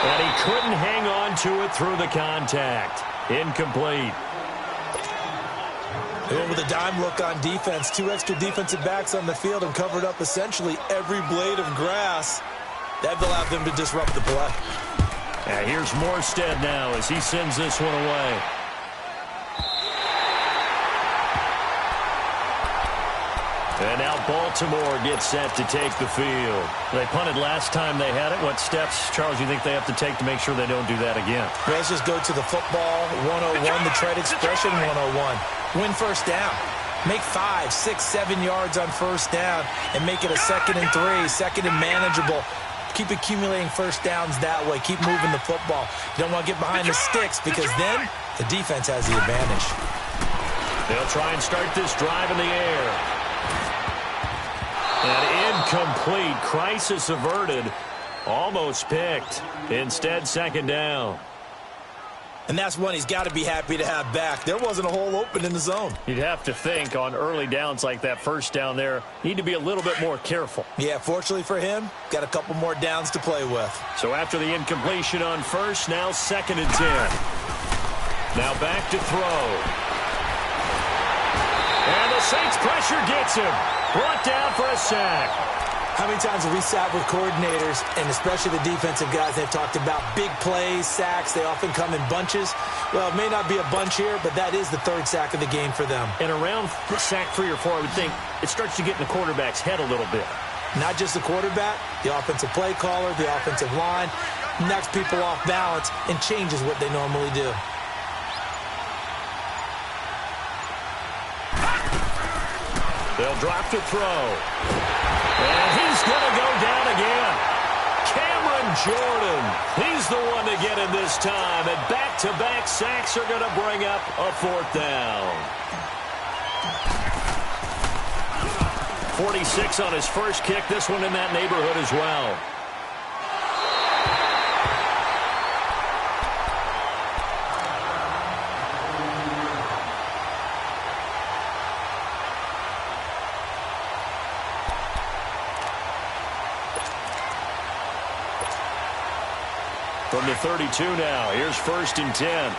Speaker 1: And he couldn't hang on to it through the contact. Incomplete.
Speaker 2: They went with a dime look on defense. 2 extra defensive backs on the field and covered up essentially every blade of grass. That allowed them to disrupt the play.
Speaker 1: And here's Morstead now as he sends this one away. And now Baltimore gets set to take the field. They punted last time they had it. What steps, Charles, you think they have to take to make sure they don't do that again?
Speaker 2: Well, let's just go to the football 101, the trade expression 101. Win first down. Make 5, 6, 7 yards on first down and make it a 2nd and 3, 2nd and manageable. Keep accumulating first downs that way. Keep moving the football. You don't want to get behind the sticks because then the defense has the advantage.
Speaker 1: They'll try and start this drive in the air. And incomplete. Crisis averted. Almost picked. Instead, 2nd down.
Speaker 2: And that's one he's got to be happy to have back. There wasn't a hole open in the zone.
Speaker 1: You'd have to think on early downs like that first down there, need to be a little bit more careful.
Speaker 2: Yeah, fortunately for him, got a couple more downs to play with.
Speaker 1: So after the incompletion on first, now 2nd and 10. Now back to throw. And the Saints pressure gets him. Brought down for a sack.
Speaker 2: How many times have we sat with coordinators, and especially the defensive guys, they've talked about big plays, sacks. They often come in bunches. Well, it may not be a bunch here, but that is the 3rd sack of the game for them.
Speaker 1: And around sack 3 or 4, I would think it starts to get in the quarterback's head a little bit.
Speaker 2: Not just the quarterback, the offensive play caller, the offensive line, knocks people off balance and changes what they normally do.
Speaker 1: They'll drop to throw. And he's going to go down again. Cameron Jordan. He's the one to get in this time. And back-to-back sacks are going to bring up a 4th down. 46 on his first kick. This one in that neighborhood as well. From the 32 now, here's 1st and 10.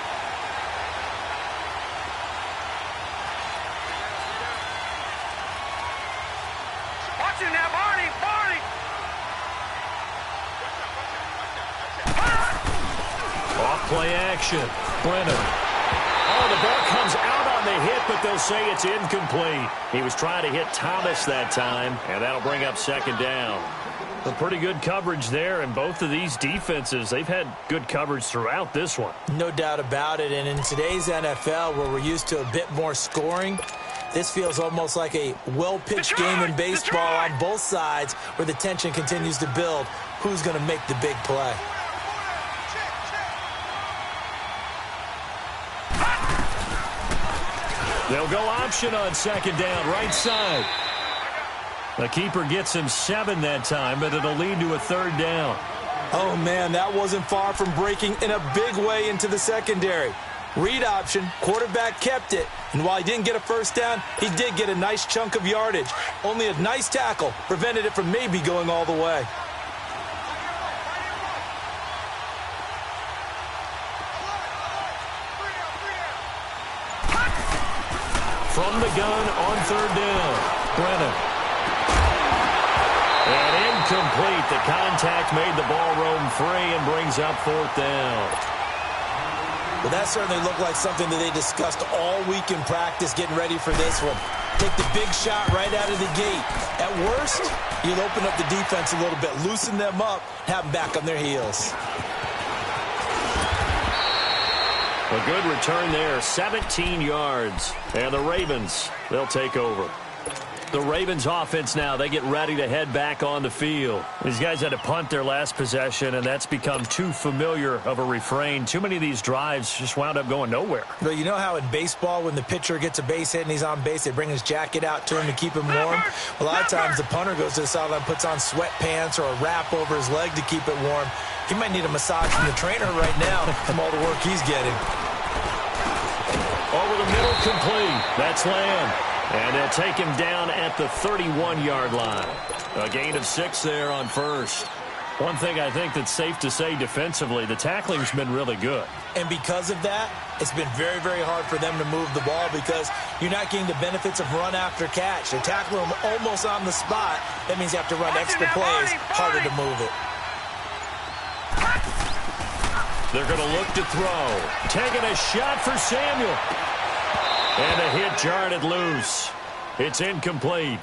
Speaker 3: Watch it now, Barney!
Speaker 1: Off play action. Brennan. Oh, the ball comes out on the hit, but they'll say it's incomplete. He was trying to hit Thomas that time, and that'll bring up 2nd down. A pretty good coverage there, and both of these defenses, they've had good coverage throughout this one.
Speaker 2: No doubt about it, and in today's NFL, where we're used to a bit more scoring, this feels almost like a well-pitched game in baseball on both sides where the tension continues to build. Who's going to make the big play?
Speaker 1: They'll go option on 2nd down, right side. The keeper gets him 7 that time, but it'll lead to a 3rd down.
Speaker 2: Oh, man, that wasn't far from breaking in a big way into the secondary. Read option, quarterback kept it, and while he didn't get a first down, he did get a nice chunk of yardage. Only a nice tackle prevented it from maybe going all the way.
Speaker 1: From the gun on 3rd down, Brennan. And incomplete. The contact made the ball roam free and brings up 4th down.
Speaker 2: Well, that certainly looked like something that they discussed all week in practice getting ready for this one. Take the big shot right out of the gate. At worst, you'll open up the defense a little bit, loosen them up, have them back on their heels.
Speaker 1: A good return there, 17 yards. And the Ravens, they'll take over. The Ravens offense now, they get ready to head back on the field. These guys had to punt their last possession, and that's become too familiar of a refrain. Too many of these drives just wound up going nowhere.
Speaker 2: Well, you know how in baseball when the pitcher gets a base hit and he's on base, they bring his jacket out to him to keep him warm? A lot of times the punter goes to the sideline, puts on sweatpants or a wrap over his leg to keep it warm. He might need a massage from the trainer right now from all the work he's getting.
Speaker 1: Over the middle, complete. That's Lamb. And they'll take him down at the 31-yard line. A gain of 6 there on first. One thing I think that's safe to say defensively, the tackling's been really good.
Speaker 2: And because of that, it's been very, very hard for them to move the ball because you're not getting the benefits of run after catch. They tackle him almost on the spot. That means you have to run extra plays, harder to move it.
Speaker 1: They're going to look to throw. Taking a shot for Samuel. And a hit jarred loose. It's incomplete.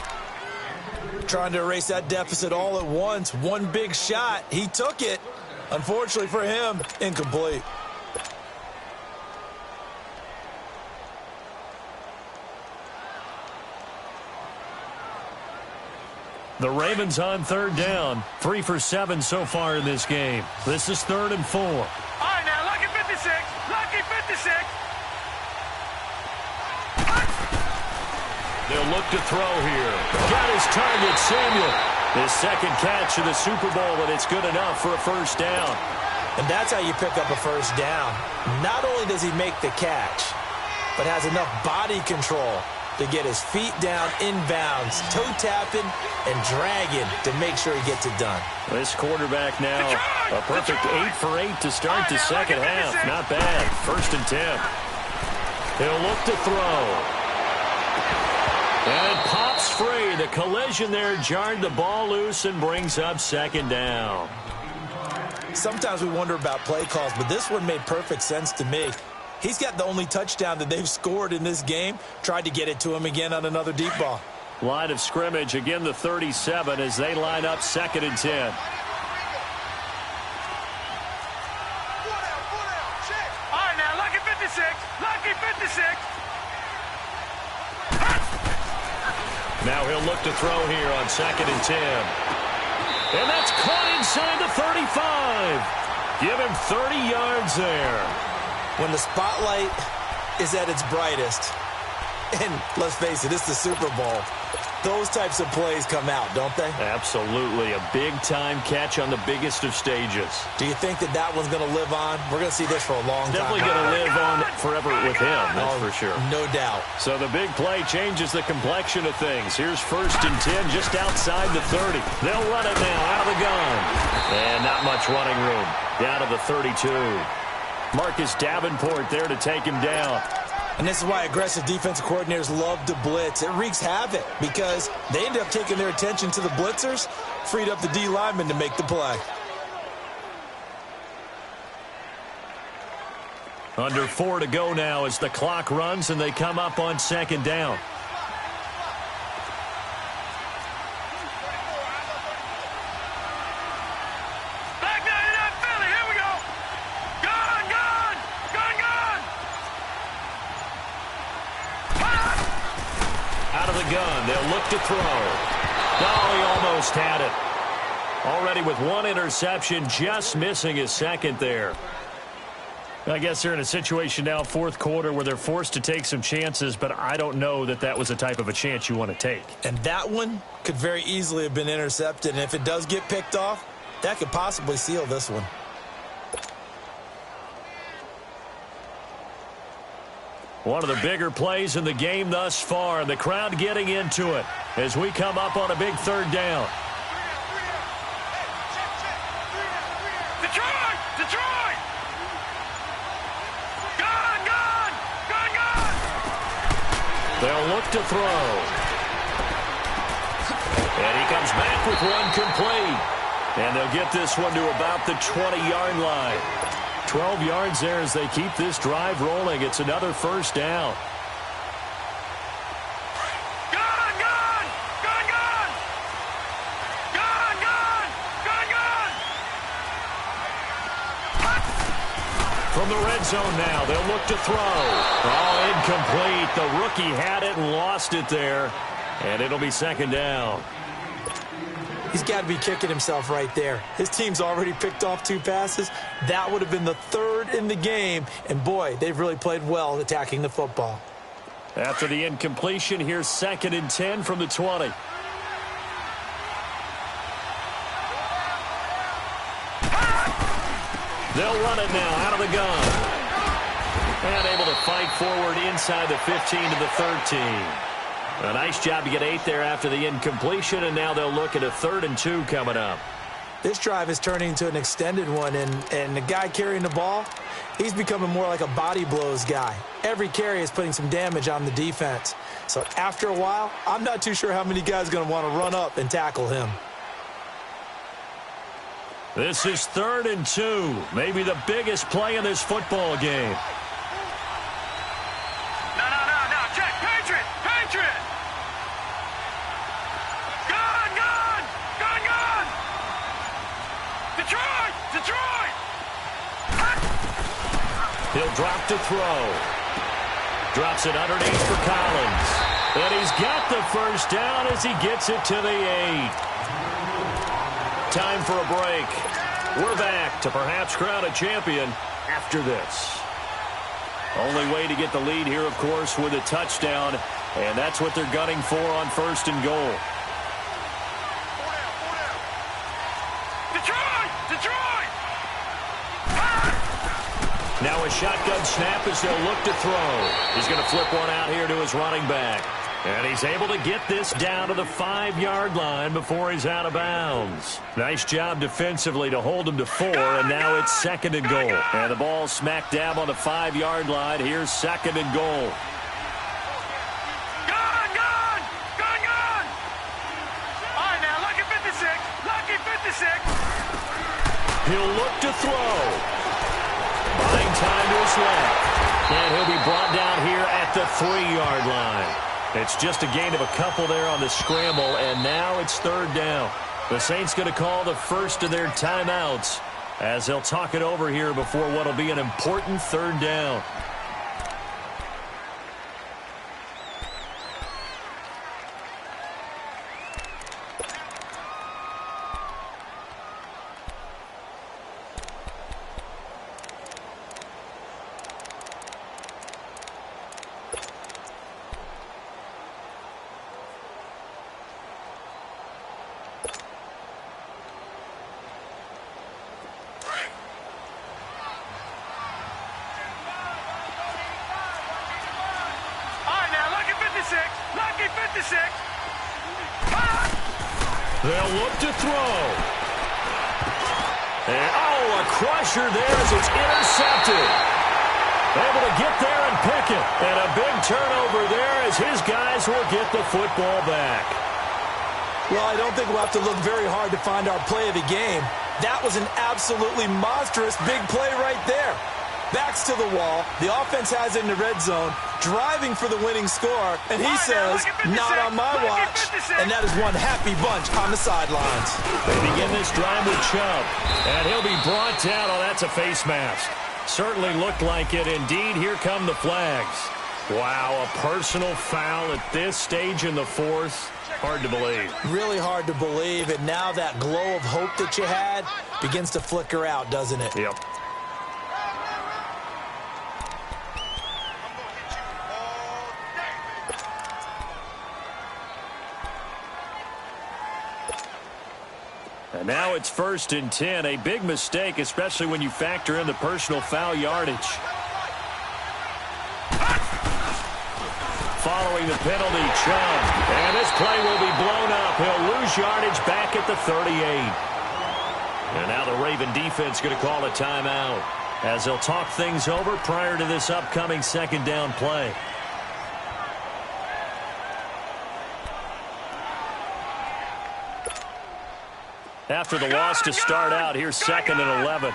Speaker 2: Trying to erase that deficit all at once. One big shot. He took it. Unfortunately for him, incomplete.
Speaker 1: The Ravens on third down. 3 for 7 so far in this game. This is 3rd and 4.
Speaker 3: All right, now, lucky 56. Lucky 56.
Speaker 1: They'll look to throw here. Got his target, Samuel. His second catch of the Super Bowl, and it's good enough for a first down.
Speaker 2: And that's how you pick up a first down. Not only does he make the catch, but has enough body control to get his feet down inbounds, toe tapping and dragging to make sure he gets it done.
Speaker 1: This quarterback now, a perfect 8 for 8 to start the second half. Not bad. 1st and 10. He'll look to throw. And it pops free. The collision there jarred the ball loose and brings up 2nd down.
Speaker 2: Sometimes we wonder about play calls, but this one made perfect sense to me. He's got the only touchdown that they've scored in this game. Tried to get it to him again on another deep ball.
Speaker 1: Line of scrimmage, again the 37 as they line up 2nd and 10.
Speaker 3: All right, now, lucky 56. Lucky 56.
Speaker 1: Now he'll look to throw here on 2nd and 10. And that's caught inside the 35. Give him 30 yards there.
Speaker 2: When the spotlight is at its brightest, and let's face it, it's the Super Bowl, those types of plays come out, don't they?
Speaker 1: Absolutely. A big-time catch on the biggest of stages.
Speaker 2: Do you think that one's going to live on? We're going to see this for a long time.
Speaker 1: Definitely going to live on forever with him, that's for sure.
Speaker 2: No doubt.
Speaker 1: So the big play changes the complexion of things. Here's 1st and 10 just outside the 30. They'll run it now out of the gun. And not much running room. Down to the 32. Marcus Davenport there to take him down.
Speaker 2: And this is why aggressive defensive coordinators love to blitz. It wreaks havoc because they end up taking their attention to the blitzers, freed up the D lineman to make the play.
Speaker 1: Under 4 to go now as the clock runs and they come up on 2nd down.
Speaker 3: Back 99 Philly. Here we go. Gone, gone. Gone, gone.
Speaker 1: Out of the gun, they'll look to throw. Oh, he almost had it. Already with 1 interception, just missing his 2nd there. I guess they're in a situation now, 4th quarter, where they're forced to take some chances, but I don't know that that was the type of a chance you want to take.
Speaker 2: And that one could very easily have been intercepted, and if it does get picked off, that could possibly seal this one.
Speaker 1: One of the bigger plays in the game thus far, and the crowd getting into it as we come up on a big 3rd down.
Speaker 3: Detroit! Detroit! Gone, gone! Gone, gone!
Speaker 1: They'll look to throw. And he comes back with one complete. And they'll get this one to about the 20-yard line. 12 yards there as they keep this drive rolling. It's another 1st down.
Speaker 3: Gone, gone! Gone, gone! Gone, gone! Gone, gone!
Speaker 1: From the red zone now, they'll look to throw. Oh, incomplete. The rookie had it and lost it there. And it'll be second down.
Speaker 2: He's got to be kicking himself right there. His team's already picked off 2 passes. That would have been the 3rd in the game. And, boy, they've really played well attacking the football.
Speaker 1: After the incompletion, here's 2nd and 10 from the 20. They'll run it now out of the gun. And able to fight forward inside the 15 to the 13. A nice job to get 8 there after the incompletion, and now they'll look at a 3rd and 2 coming up.
Speaker 2: This drive is turning into an extended one, and the guy carrying the ball, he's becoming more like a body blows guy. Every carry is putting some damage on the defense. So after a while, I'm not too sure how many guys are going to want to run up and tackle him.
Speaker 1: This is 3rd and 2, maybe the biggest play in this football game.
Speaker 3: No, check, Patriot! Gun! Detroit!
Speaker 1: He'll drop to throw. Drops it underneath for Collins. And he's got the first down as he gets it to the 8. Time for a break. We're back to perhaps crown a champion after this. Only way to get the lead here, of course, with a touchdown. And that's what they're gunning for on 1st and goal.
Speaker 3: Detroit!
Speaker 1: Now a shotgun snap as they'll look to throw. He's going to flip one out here to his running back. And he's able to get this down to the 5-yard line before he's out of bounds. Nice job defensively to hold him to 4, and now it's 2nd and goal. And the ball smack dab on the 5-yard line. Here's 2nd and goal.
Speaker 3: Gun! All right, now, lucky 56.
Speaker 1: He'll look to throw. Buying time to his left. And he'll be brought down here at the 3-yard line. It's just a gain of a couple there on the scramble, and now it's 3rd down. The Saints going to call the first of their timeouts as they'll talk it over here before what will be an important 3rd down.
Speaker 3: Lucky 56.
Speaker 1: They'll look to throw. And, a crusher there as it's intercepted. Able to get there and pick it. And a big turnover there as his guys will get the football back.
Speaker 2: Well, I don't think we'll have to look very hard to find our play of the game. That was an absolutely monstrous big play right there. Backs to the wall. The offense has it in the red zone, driving for the winning score. And he says, not on my watch. And that is one happy bunch on the sidelines.
Speaker 1: They begin this drive with Chubb. And he'll be brought down. Oh, that's a face mask. Certainly looked like it. Indeed, here come the flags. Wow, a personal foul at this stage in the fourth. Hard to believe. Really hard to believe. And now that glow of hope that you had begins to flicker out, doesn't it? Yep. And now it's 1st and 10. A big mistake, especially when you factor in the personal foul yardage. Following the penalty, Chubb. And this play will be blown up. He'll lose yardage back at the 38. And now the Raven defense going to call a timeout as they'll talk things over prior to this upcoming 2nd down play. After the loss to start out, here's 2nd and 11.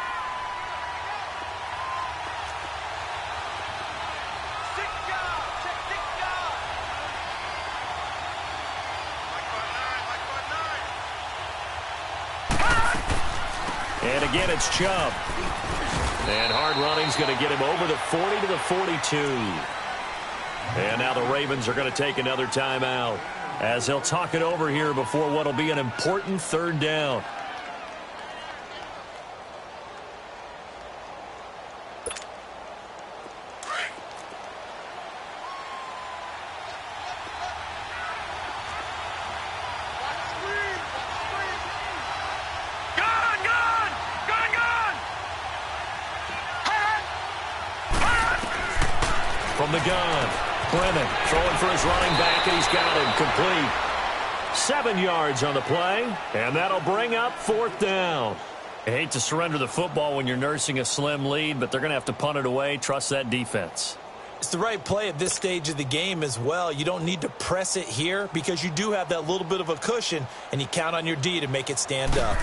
Speaker 1: And again, it's Chubb. And hard running's going to get him over the 40 to the 42. And now the Ravens are going to take another timeout. as they'll talk it over here before what will be an important third down. From the gun, Brennan throwing for his running back, and he's got him complete. 7 yards on the play, and that'll bring up fourth down. I hate to surrender the football when you're nursing a slim lead, but they're going to have to punt it away. Trust that defense.
Speaker 2: It's the right play at this stage of the game as well. You don't need to press it here because you do have that little bit of a cushion, and you count on your D to make it stand up.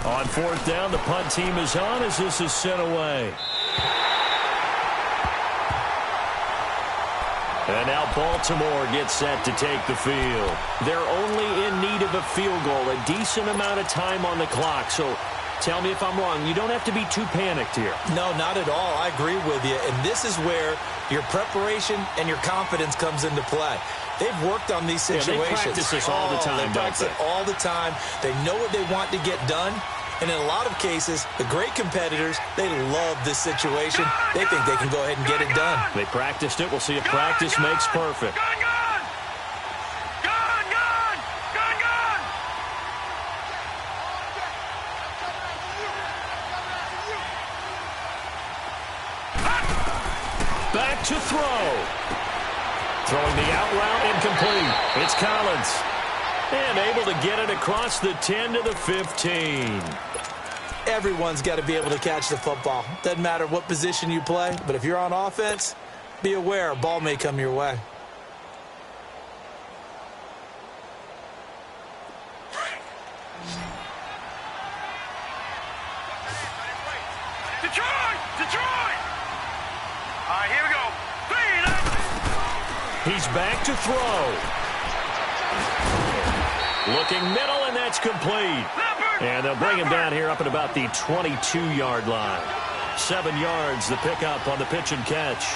Speaker 1: On fourth down, the punt team is on as this is sent away. And now Baltimore gets set to take the field. They're only in need of a field goal, a decent amount of time on the clock. So tell me if I'm wrong. You don't have to be too panicked here.
Speaker 2: No, not at all. I agree with you. And this is where your preparation and your confidence comes into play. They've worked on these situations.
Speaker 1: Yeah, they practice this all the time,
Speaker 2: they practice it all the time. They know what they want to get done. And in a lot of cases, the great competitors, they love this situation. They think they can go ahead and get it done.
Speaker 1: They practiced it. We'll see if practice makes perfect. Back to throw. Throwing the out route incomplete. It's Collins. And able to get it across the 10 to the 15.
Speaker 2: Everyone's got to be able to catch the football. Doesn't matter what position you play, but if you're on offense, be aware a ball may come your way.
Speaker 3: Detroit! Detroit! All right, here we go.
Speaker 1: He's back to throw. Looking middle, and that's complete. And they'll bring him down here up at about the 22-yard line. 7 yards, the pickup on the pitch and catch.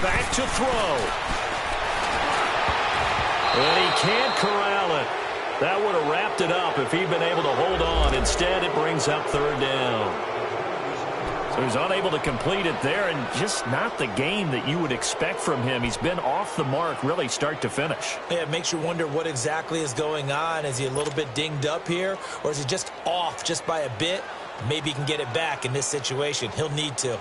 Speaker 1: Back to throw. And he can't corral it. That would have wrapped it up if he'd been able to hold on. Instead, it brings up third down. So he's unable to complete it there, and just not the game that you would expect from him. He's been off the mark really start to finish.
Speaker 2: Yeah, it makes you wonder what exactly is going on. Is he a little bit dinged up here, or is he just off just by a bit? Maybe he can get it back in this situation. He'll need to.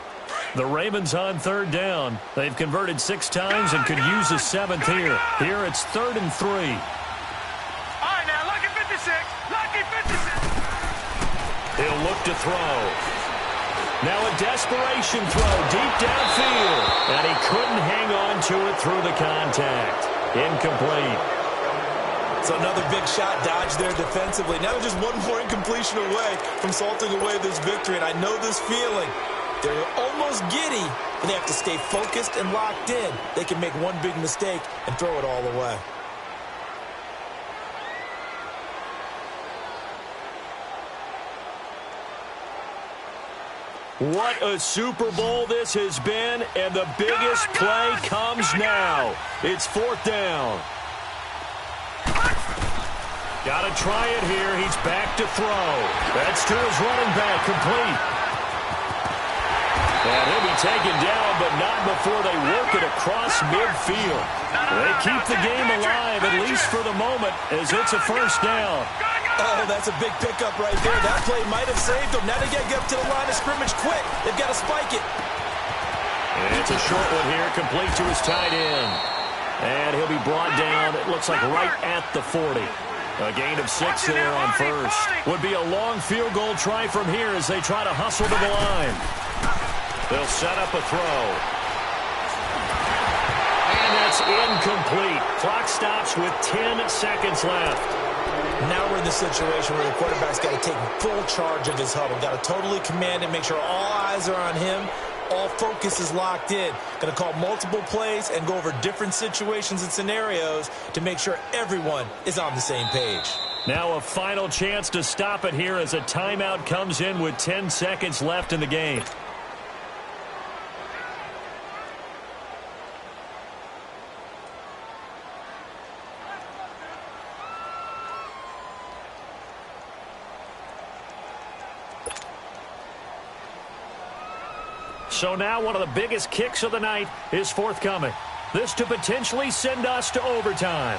Speaker 1: The Ravens on third down. They've converted 6 times and could use a 7th here. Here it's 3rd and 3.
Speaker 3: All right, now, lucky 56. Lucky 56.
Speaker 1: He'll look to throw. Now a desperation throw deep downfield. And he couldn't hang on to it through the contact. Incomplete.
Speaker 2: So another big shot dodged there defensively. Now they're just one more incompletion away from salting away this victory. And I know this feeling. They're almost giddy, but they have to stay focused and locked in. They can make one big mistake and throw it all away.
Speaker 1: What a Super Bowl this has been, and the biggest play comes now. It's 4th down. Got to try it here. He's back to throw. That's to his running back, complete. And he'll be taken down, but not before they work it across midfield. They keep the game alive, at least for the moment, as it's a first down.
Speaker 2: Oh, that's a big pickup right there. That play might have saved them. Now they got to get up to the line of scrimmage quick. They've got to spike it.
Speaker 1: And it's a short one here, complete to his tight end. And he'll be brought down, it looks like right at the 40. A gain of 6 there on first. Would be a long field goal try from here as they try to hustle to the line. They'll set up a throw. And that's incomplete. Clock stops with 10 seconds left.
Speaker 2: Now we're in the situation where the quarterback's got to take full charge of his huddle. Got to totally command it, make sure all eyes are on him. All focus is locked in. Going to call multiple plays and go over different situations and scenarios to make sure everyone is on the same page.
Speaker 1: Now a final chance to stop it here as a timeout comes in with 10 seconds left in the game. So now one of the biggest kicks of the night is forthcoming. This to potentially send us to overtime.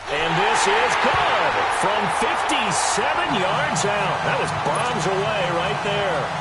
Speaker 1: And this is good from 57 yards out. That was bombs away right there.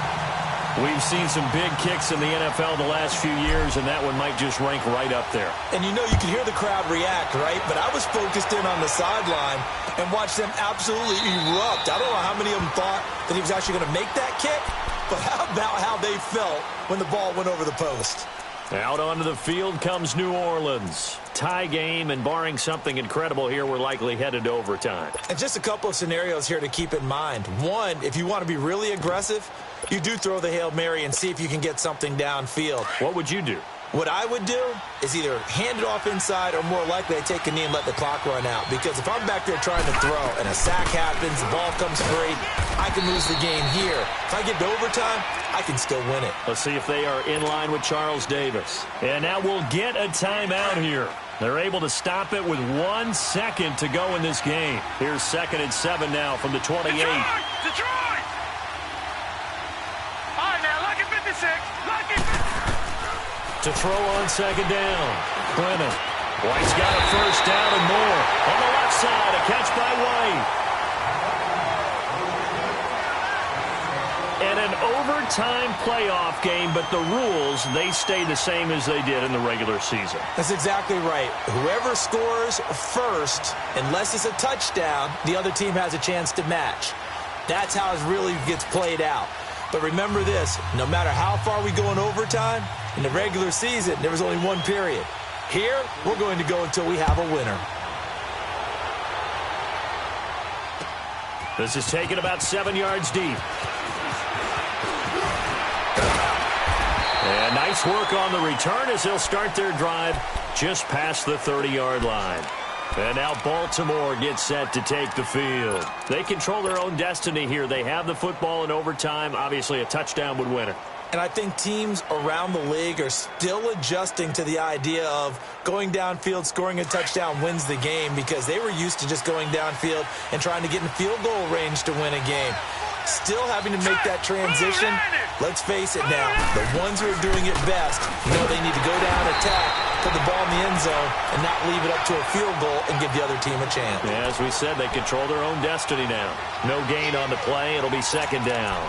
Speaker 1: We've seen some big kicks in the NFL the last few years, and that one might just rank right up there.
Speaker 2: And you know you can hear the crowd react, right? But I was focused in on the sideline and watched them absolutely erupt. I don't know how many of them thought that he was actually going to make that kick, but how about how they felt when the ball went over the post?
Speaker 1: Out onto the field comes New Orleans. Tie game, and barring something incredible here, we're likely headed to overtime.
Speaker 2: And just a couple of scenarios here to keep in mind. One, if you want to be really aggressive, you do throw the Hail Mary and see if you can get something downfield.
Speaker 1: What would you do?
Speaker 2: What I would do is either hand it off inside or more likely I take a knee and let the clock run out. Because if I'm back there trying to throw and a sack happens, the ball comes free, I can lose the game here. If I get to overtime, I can still win it.
Speaker 1: Let's see if they are in line with Charles Davis. And now we'll get a timeout here. They're able to stop it with 1 second to go in this game. Here's 2nd and 7 now from the 28.
Speaker 3: Detroit! All right, now, lucky 56. Lucky 56.
Speaker 1: To throw on 2nd down. Clement. White's got a first down and more. On the left side, a catch by White. And an overtime playoff game, but the rules, they stay the same as they did in the regular season.
Speaker 2: That's exactly right. Whoever scores first, unless it's a touchdown, the other team has a chance to match. That's how it really gets played out. But remember this, no matter how far we go in overtime, in the regular season, there was only one period. Here, we're going to go until we have a winner.
Speaker 1: This is taken about 7 yards deep. And nice work on the return as they'll start their drive just past the 30-yard line. And now Baltimore gets set to take the field. They control their own destiny here. They have the football in overtime. Obviously, a touchdown would win it.
Speaker 2: And I think teams around the league are still adjusting to the idea of going downfield, scoring a touchdown wins the game because they were used to just going downfield and trying to get in field goal range to win a game. Still having to make that transition. Let's face it now, the ones who are doing it best know they need to go down, attack, put the ball in the end zone, and not leave it up to a field goal and give the other team a chance.
Speaker 1: Yeah, as we said, they control their own destiny now. No gain on the play. It'll be 2nd down.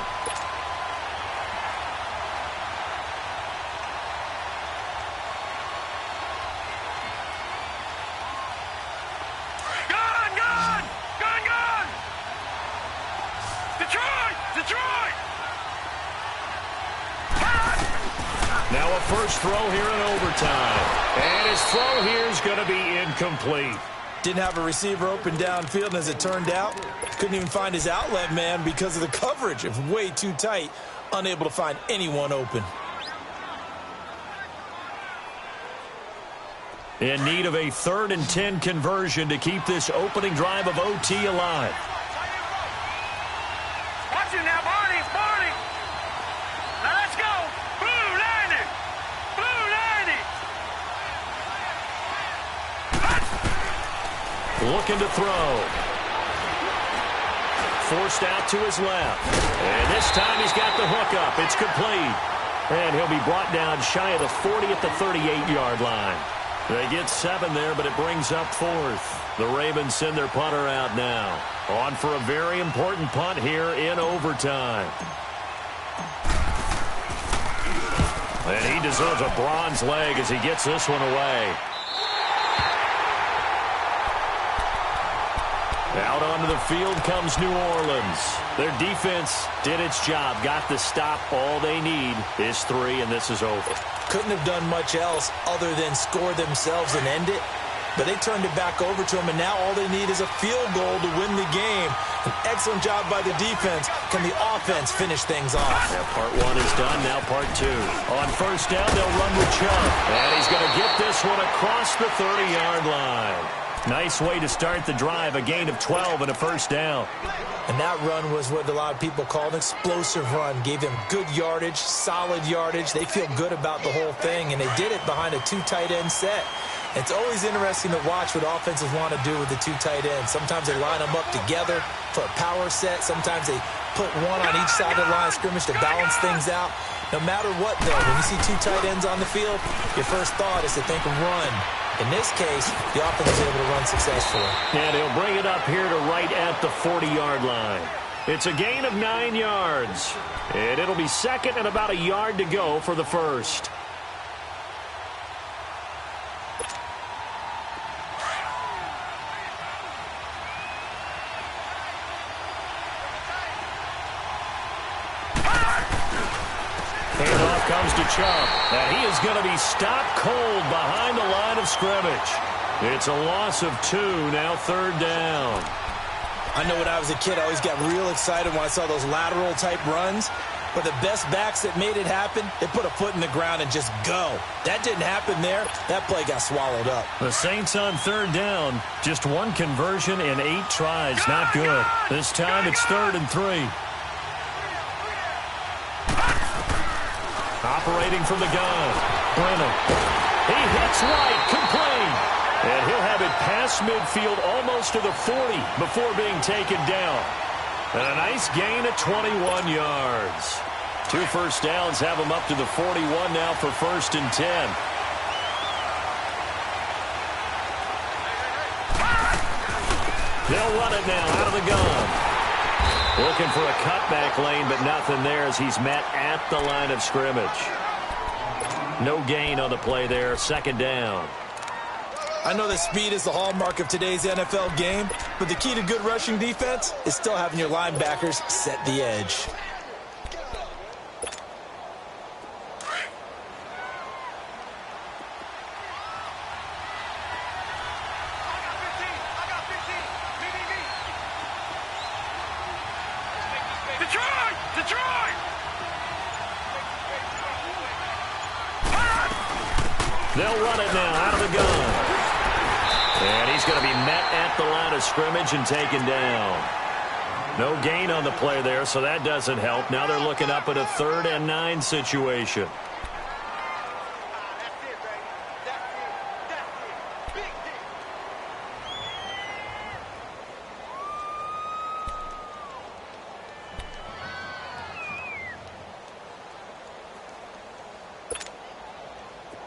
Speaker 1: Now a first throw here in overtime. And his throw here is going to be incomplete.
Speaker 2: Didn't have a receiver open downfield, and as it turned out, couldn't even find his outlet man because of the coverage. It was way too tight, unable to find anyone open.
Speaker 1: In need of a 3rd and 10 conversion to keep this opening drive of OT alive.
Speaker 3: Watch it now, Barney. It's Barney. Now let's go. Blue 90. Blue 90.
Speaker 1: Looking to throw. Forced out to his left. And this time he's got the hook up. It's complete. And he'll be brought down shy of the 40 at the 38-yard line. They get 7 there, but it brings up 4th. The Ravens send their punter out now. On for a very important punt here in overtime. And he deserves a bronze leg as he gets this one away. Out onto the field comes New Orleans. Their defense did its job, got the stop. All they need is 3, and this is over.
Speaker 2: Couldn't have done much else other than score themselves and end it. But they turned it back over to them, and now all they need is a field goal to win the game. An excellent job by the defense. Can the offense finish things off?
Speaker 1: Now part 1 is done, now part 2. On first down, they'll run with Chubb. And he's going to get this one across the 30-yard line. Nice way to start the drive, a gain of 12 and a first down.
Speaker 2: And that run was what a lot of people call an explosive run. Gave them good yardage, solid yardage. They feel good about the whole thing, and they did it behind a 2 tight end set. It's always interesting to watch what offenses want to do with the 2 tight ends. Sometimes they line them up together for a power set. Sometimes they put one on each side of the line of scrimmage to balance things out. No matter what, though, when you see 2 tight ends on the field, your first thought is to think run. In this case, the offense is able to run successfully.
Speaker 1: And he'll bring it up here to right at the 40-yard line. It's a gain of 9 yards. And it'll be second and about a yard to go for the first. Handoff comes to Chubb, and he is going to be stopped cold behind the line of scrimmage. It's a loss of 2, now third down.
Speaker 2: I know when I was a kid, I always got real excited when I saw those lateral-type runs. But the best backs that made it happen, they put a foot in the ground and just go. That didn't happen there. That play got swallowed up.
Speaker 1: The Saints on third down. Just one conversion in 8 tries. Not good. This time it's 3rd and 3. Operating from the gun, Brennan. He hits right, complete. And he'll have it past midfield almost to the 40 before being taken down. And a nice gain of 21 yards. 2 first downs have him up to the 41 now for 1st and 10. They'll run it now out of the gun. Looking for a cutback lane, but nothing there as he's met at the line of scrimmage. No gain on the play there, 2nd down.
Speaker 2: I know that speed is the hallmark of today's NFL game, but the key to good rushing defense is still having your linebackers set the edge.
Speaker 1: They'll run it now out of the gun. And he's going to be met at the line of scrimmage and taken down. No gain on the play there, so that doesn't help. Now they're looking up at a 3rd and 9 situation.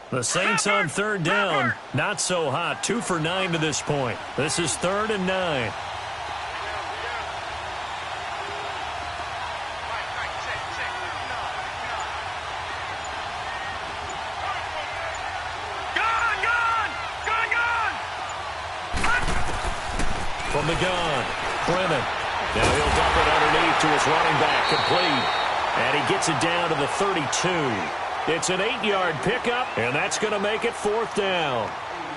Speaker 1: The Saints on 3rd down. Not so hot. 2 for 9 to this point. This is 3rd and 9. From the gun, Brennan. Now he'll dump it underneath to his running back, complete. And he gets it down to the 32. It's an 8-yard pickup, and that's going to make it 4th down.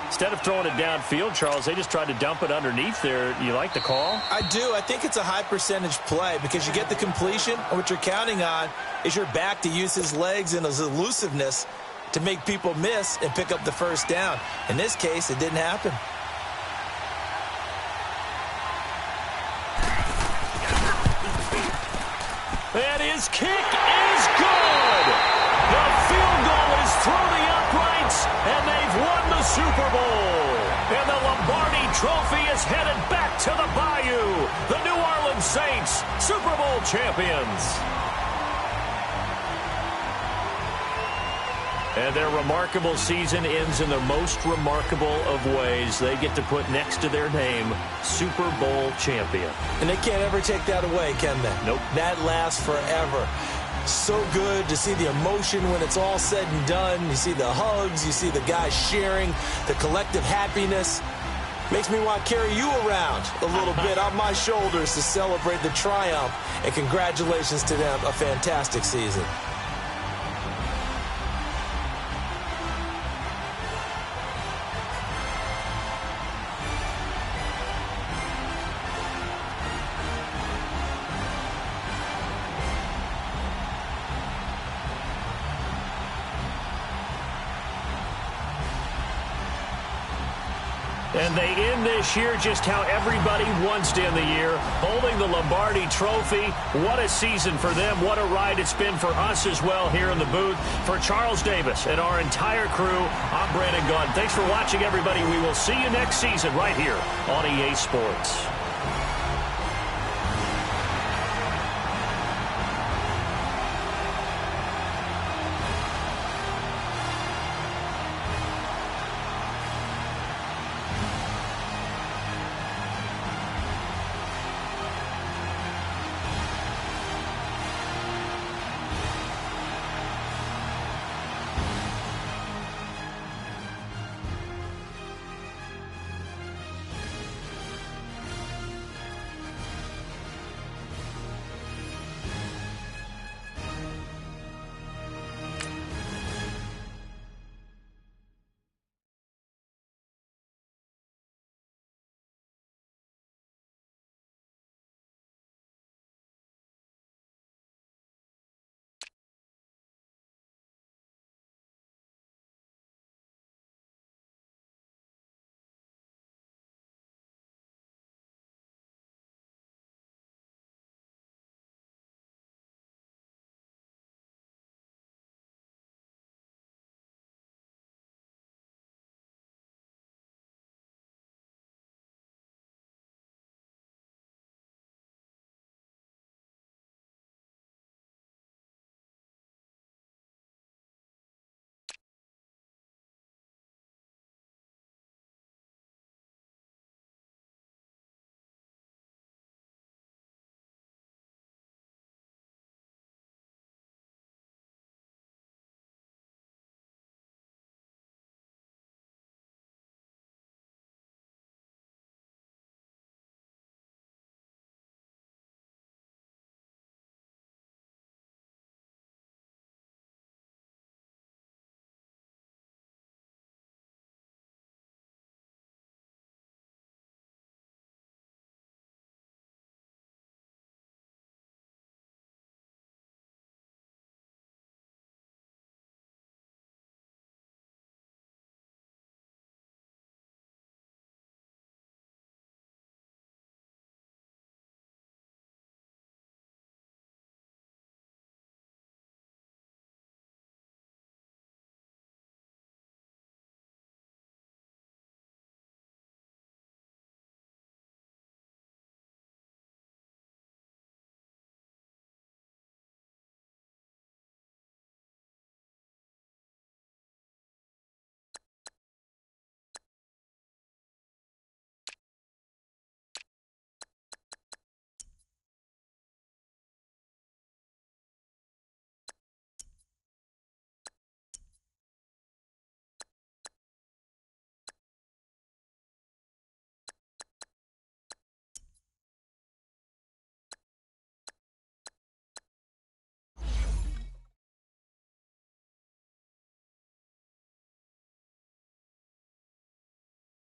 Speaker 1: Instead of throwing it downfield, Charles, they just tried to dump it underneath there. You like the call?
Speaker 2: I do. I think it's a high-percentage play because you get the completion, and what you're counting on is your back to use his legs and his elusiveness to make people miss and pick up the 1st down. In this case, it didn't happen.
Speaker 1: And his kick is good. The field goal is through the uprights, and they've won the Super Bowl. And the Lombardi Trophy is headed back to the Bayou. The New Orleans Saints, Super Bowl champions. And their remarkable season ends in the most remarkable of ways. They get to put next to their name, Super Bowl champion.
Speaker 2: And they can't ever take that away, can they?
Speaker 1: Nope.
Speaker 2: That lasts forever. So good to see the emotion when it's all said and done. You see the hugs, you see the guys sharing, the collective happiness. Makes me want to carry you around a little bit on my shoulders to celebrate the triumph. And congratulations to them, a fantastic season.
Speaker 1: And they end this year just how everybody wants to end the year, holding the Lombardi Trophy. What a season for them. What a ride it's been for us as well here in the booth. For Charles Davis and our entire crew, I'm Brandon Gunn. Thanks for watching, everybody. We will see you next season right here on EA Sports.